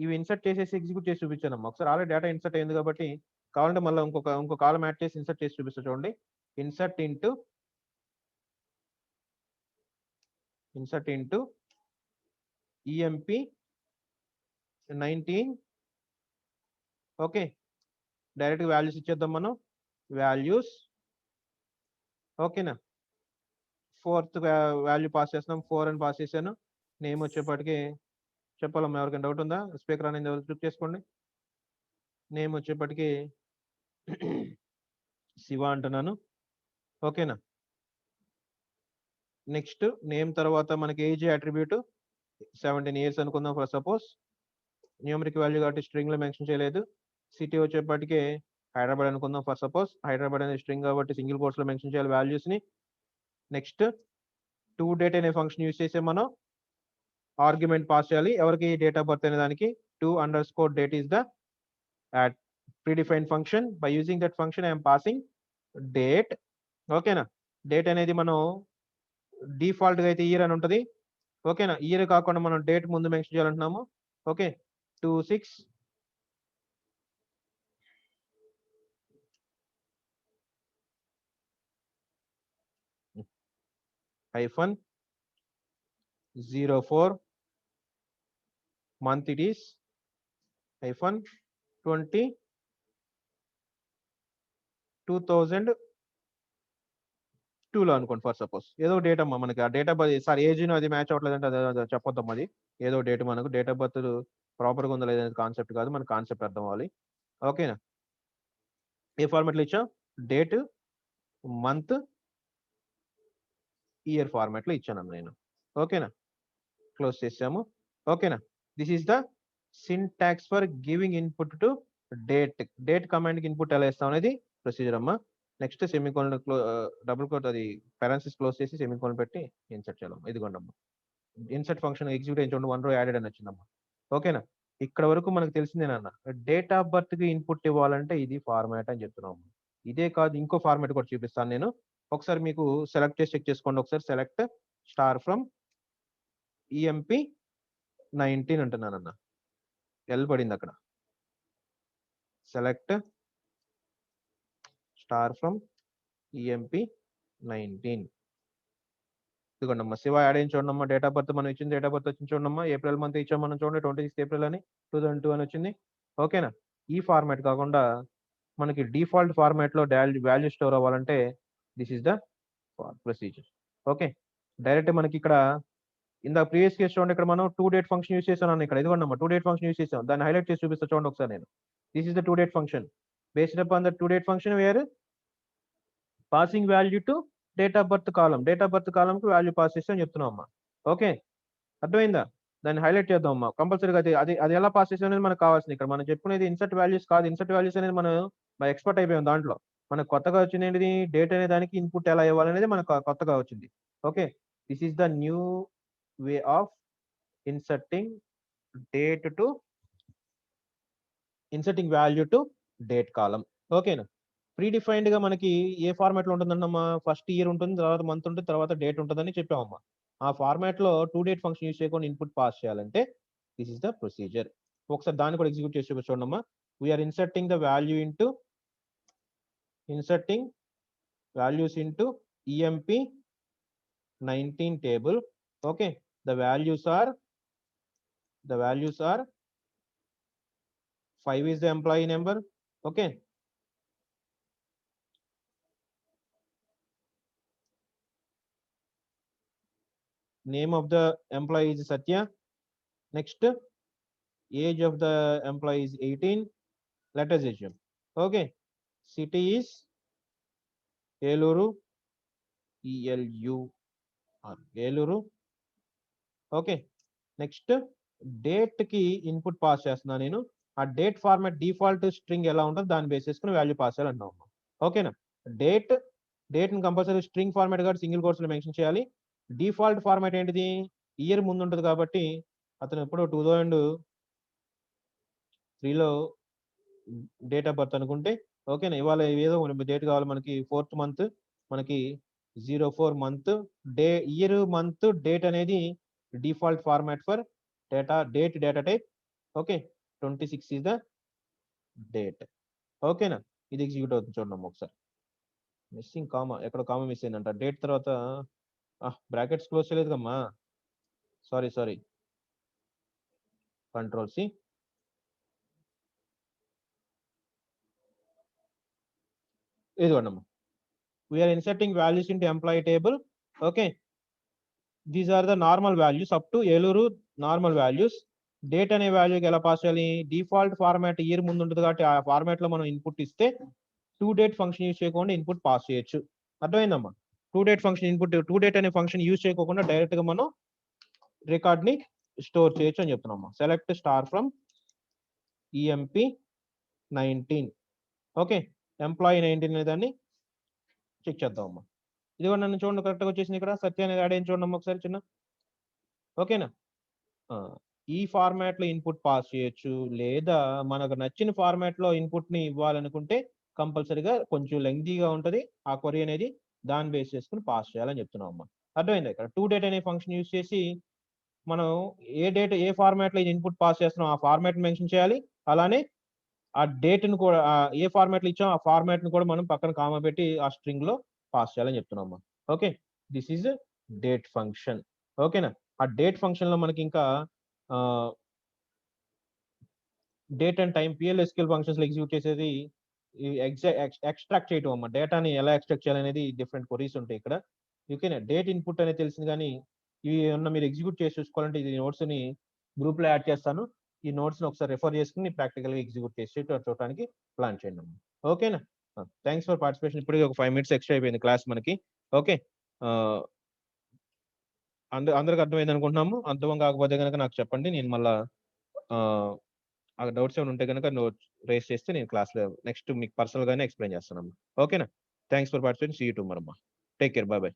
ఇవి ఇన్సర్ట్ చేసేసి ఎగ్జిక్యూట్ చేసి చూపించాను. ఒకసారి ఆల్రెడీ డేటా ఇన్సర్ట్ అయింది కాబట్టి కావాలంటే మళ్ళీ ఇంకో కాలం యాడ్ చేసి ఇన్సర్ట్ చేసి చూపిస్తా చూడండి. Insert into EMP 19. Okay, direct values ఇచ్చేద్దాం మనం. వాల్యూస్ ఓకేనా. ఫోర్త్ వాల్యూ పాస్ చేస్తున్నాం. 4 అని పాస్ చేశాను. నేమ్ వచ్చేప్పటికి చెప్పాలమ్మా, ఎవరికైనా డౌట్ ఉందా? స్పీకర్ అనేది ఎవరు క్లిక్ చేసుకోండి. నేమ్ వచ్చేప్పటికి శివ అంటున్నాను. ఓకేనా. నెక్స్ట్ నేమ్ తర్వాత మనకి ఏజ్ అట్రిబ్యూట్ 17 years అనుకుందాం ఫర్ సపోజ్. న్యూమరిక్ వాల్యూ కాబట్టి స్ట్రింగ్ లో మెన్షన్ చేయలేదు. సిటీ వచ్చేప్పటికి హైదరాబాద్ అనుకుందాం ఫర్ సపోజ్. హైదరాబాద్ అనేది స్ట్రింగ్ కాబట్టి సింగిల్ కోట్స్ లో మెన్షన్ చేయాలి వాల్యూస్ ని. నెక్స్ట్ టు డేట్ అనే ఫంక్షన్ యూజ్ చేసే మనం ఆర్గ్యుమెంట్ పాస్ చేయాలి. ఎవరికి? డేట్ ఆఫ్ బర్త్ అనే దానికి. _date is the predefined function. By using that function I am passing date. ఓకేనా. డేట్ అనేది మనం డిఫాల్ట్ గా అయితే ఇయర్ అని ఉంటది. ఓకేనా. ఇయర్ కాకుండా మనం డేట్ ముందు మెన్షన్ చేయాలంటున్నాము. ఓకే, 26 -04 month it is -20 2002 లో అనుకోండి ఫర్ సపోజ్. ఏదో డేట్ అమ్మా మనకి. ఆ date of birth sorry age అది మ్యాచ్ అవ్వట్లేదు అంటే అది చెప్పొద్దాం. అది ఏదో డేట్ మనకు డేట్ ఆఫ్ బర్త్ ప్రాపర్ గా ఉందా లేదనేది కాన్సెప్ట్ కాదు, మన కాన్సెప్ట్ అర్థం అవ్వాలి. ఓకేనా. ఏ ఫార్మాట్ లో ఇచ్చాం? డేట్, మంత్, ఇయర్ ఫార్మాట్ లో ఇచ్చాను నేను. ఓకేనా. క్లోజ్ చేసాము. ఓకేనా. This is the syntax for giving input to date. Date command కి ఇన్పుట్ ఎలా ఇస్తాం అనేది ప్రొసీజర్ అమ్మా. నెక్స్ట్ సెమికోలన్ డబుల్ కోట్ అది పారాన్సిస్ క్లోజ్ చేసి సెమికోలన్ పెట్టి ఇన్సర్ట్ చేయాలమ్మా. ఇదిగోండి అమ్మా, ఇన్సర్ట్ ఫంక్షన్ ఎగ్జిక్యూట్ అయ్యి చూడండి. 1 row యాడెడ్ అని వచ్చిందమ్మా. ఓకేనా. ఇక్కడ వరకు మనకు తెలిసిందేనన్న. డేట్ ఆఫ్ బర్త్ కి ఇన్పుట్ ఇవ్వాలంటే ఇది ఫార్మాట్ అని చెప్తున్నాం. ఇదే కాదు, ఇంకో ఫార్మాట్ కూడా చూపిస్తాను నేను. ఒకసారి మీకు సెలెక్ట్ చేసి చెక్ చేసుకోండి ఒకసారి. సెలెక్ట్ స్టార్ ఫ్రమ్ ఈఎంపి 19 అంటున్నానన్న. ఎల్ పడింది అక్కడ. Select star from EMP 19. ఇదిగోండి అమ్మా, శివ యాడ్ అయ్యి చూడండి అమ్మా. డేట్ ఆఫ్ బర్త్ మనం ఇచ్చింది, డేట్ ఆఫ్ బర్త్ వచ్చింది చూడండి అమ్మా. ఏప్రిల్ మంత్ ఇచ్చాం మనం చూడండి. 26 ఏప్రిల్ అని 2002 అని వచ్చింది. ఓకేనా. ఈ ఫార్మాట్ కాకుండా మనకి డిఫాల్ట్ ఫార్మాట్ లో వాల్యూ స్టోర్ అవ్వాలంటే this is the procedure. Okay, direct మనకి ఇక్కడ ఇందా ప్రీవియస్ కేసు చూడండి. ఇక్కడ మనం టు డేట్ ఫంక్షన్ యూస్ చేసాను. ఇక్కడ ఇదిగోండి అమ్మా, టు డేట్ ఫంక్షన్ యూస్ చేసాం. దాన్ని హైలైట్ చేసి చూపిస్తా చూడండి ఒకసారి నేను. This is the to date function. Based upon the to date function we're passing value to date of birth column. Date of birth column కి వాల్యూ పాస్ చేస్తే అని చెప్తున్నాం అమ్మా. ఓకే, అర్థమైందా? దాన్ని హైలైట్ చేద్దాం అమ్మా. కంపల్సరీగా అది ఎలా పాస్ చేసే అనేది మనకు కావాల్సింది. ఇక్కడ మనం చెప్పుకునేది ఇన్సర్ట్ వాల్యూస్ కాదు. ఇన్సర్ట్ వాల్యూస్ అనేది మనం ఎక్స్పర్ట్ అయిపోయాం దాంట్లో. మనకు కొత్తగా వచ్చింది ఏంటిది? డేట్ అనే దానికి ఇన్పుట్ ఎలా ఇవ్వాలనేది మనకు కొత్తగా వచ్చింది. Okay, this is the new way of inserting date to inserting value to date column. ఓకేనా. ప్రీడిఫైన్డ్ గా మనకి ఏ ఫార్మాట్ లో ఉంటుందన్నమ్మా? ఫస్ట్ ఇయర్ ఉంటుంది, తర్వాత మంత్ ఉంటుంది, తర్వాత డేట్ ఉంటుందని చెప్పామమ్మా. ఆ ఫార్మాట్ లో టు డేట్ ఫంక్షన్ యూస్ చేయకుండా ఇన్పుట్ పాస్ చేయాలంటే దిస్ ఇస్ ద ప్రొసీజర్. ఒకసారి దాన్ని కూడా ఎగ్జిక్యూట్ చేసి చూడండి అమ్మా. We are inserting the value into inserting values into EMP 19 table. Okay, the values are 5 is the employee number. Okay, Name of the employee is Satya. Next, age of the employee is 18. Let us assume. Okay. City is Eluru. ELUR. Eluru. Okay next date కి input pass చేస్తున్నా నేను ఆ date format default string ఎలా ఉంటుందో దాన్ని base చేసుకుని value pass చేయాలంటున్నాం ఓకేనా date ని కంపల్సరీ స్ట్రింగ్ ఫార్మాట్ కాబట్టి సింగిల్ కోర్స్ లో మెన్షన్ చేయాలి డిఫాల్ట్ ఫార్మాట్ ఏంటిది ఇయర్ ముందు ఉంటుంది కాబట్టి అతను ఎప్పుడు 2003లో డేట్ ఆఫ్ బర్త్ అనుకుంటే ఓకేనా ఇవాళ ఏదో డేట్ కావాలి మనకి 4th మంత్ మనకి 04 మంత్ ఇయర్ మంత్ డేట్ అనేది default format for date data type okay 26 is the date ఓకేనా ఇది ఎగ్జిక్యూట్ అవుతుంది చూడండి ఒకసారి మిస్సింగ్ కామా ఎక్కడ కామా మిస్ అయిందంట డేట్ తర్వాత బ్రాకెట్స్ క్లోజ్ చేయలేదు కమ్మా సారీ కంట్రోల్ సి ఇదిగోండమ్మా we are inserting values into employee table okay these are the normal values up to Eluru normal values date అనే వాల్యూకి ఎలా పాస్ చేయాలి డిఫాల్ట్ ఫార్మాట్ ఇయర్ ముందు ఉంటుంది కాబట్టి ఆ ఫార్మాట్ లో మనం ఇన్పుట్ ఇస్తే డేట్ ఫంక్షన్ యూజ్ చేయకుండా ఇన్పుట్ పాస్ చేయొచ్చు అర్థమైందమ్మా డేట్ ఫంక్షన్ ఇన్పుట్ డేట్ అనే ఫంక్షన్ యూజ్ చేయకుండా డైరెక్ట్ గా మనం రికార్డ్ ని స్టోర్ చేయొచ్చు అని చెప్తున్నాం select star from EMP 19 okay employee 19 అనే దాన్ని చెక్ చేద్దామమ్మా ఇదిగో నన్ను చూడండి కరెక్ట్గా వచ్చేసింది ఇక్కడ సత్య అనేది యాడ్ అయ్యి చూడండి ఒకసారి చిన్న ఓకేనా ఈ ఫార్మాట్ లో ఇన్పుట్ పాస్ చేయొచ్చు లేదా మనకు నచ్చిన ఫార్మాట్ లో ఇన్పుట్ ని ఇవ్వాలనుకుంటే కంపల్సరీగా కొంచెం లెంగ్తీగా ఉంటది ఆ క్వరీ అనేది దాన్ని బేస్ చేసుకుని పాస్ చేయాలని చెప్తున్నాం అమ్మా అర్థమైంది ఇక్కడ డేట్ అనే ఫంక్షన్ యూజ్ చేసి మనం ఏ ఫార్మాట్ లో ఇన్పుట్ పాస్ చేస్తున్నాం ఆ ఫార్మాట్ మెన్షన్ చేయాలి అలానే ఆ డేట్ ని కూడా ఏ ఫార్మాట్ లో ఇచ్చాం ఆ ఫార్మాట్ ని కూడా మనం పక్కన కామా పెట్టి ఆ స్ట్రింగ్ లో పాస్ చేయాలని చెప్తున్నాం అమ్మా okay this is date function ఓకేనా ఆ డేట్ ఫంక్షన్ లో మనకి ఇంకా డేట్ అండ్ టైం పిఎల్ఎస్క్యూఎల్ ఫంక్షన్స్ లో ఎగ్జిక్యూట్ చేసేది ఎక్స్ట్రాక్ట్ చేయటం అమ్మా డేటాని ఎలా ఎక్స్ట్రాక్ట్ చేయాలనేది డిఫరెంట్ క్వరీస్ ఉంటాయి ఇక్కడ ఓకేనా డేట్ ఇన్పుట్ అనేది తెలిసింది కానీ ఇవి ఏమన్నా మీరు ఎగ్జిక్యూట్ చేసి చూసుకోవాలంటే ఇది నోట్స్ ని గ్రూప్ లో యాడ్ చేస్తాను ఈ నోట్స్ ని ఒకసారి రెఫర్ చేసుకుని ప్రాక్టికల్ గా ఎగ్జిక్యూట్ చేసి చూడటానికి ప్లాన్ చేయండి అమ్మా ఓకేనా థ్యాంక్స్ ఫర్ పార్టిసిపేషన్ ఇప్పటికీ ఒక 5 minutes ఎక్స్ట్రా అయిపోయింది క్లాస్ మనకి ఓకే అందరికి అర్థమైంది అనుకుంటున్నాము అర్థం కాకపోతే కనుక నాకు చెప్పండి నేను మళ్ళా ఆ డౌట్స్ ఏమైనా ఉంటే కనుక రేస్ చేస్తే నేను క్లాస్ లో నెక్స్ట్ మీకు పర్సనల్ గానే ఎక్స్ప్లెయిన్ చేస్తాను ఓకేనా thanks for participation see you tomorrow అమ్మా టేక్ కేర్ బై బై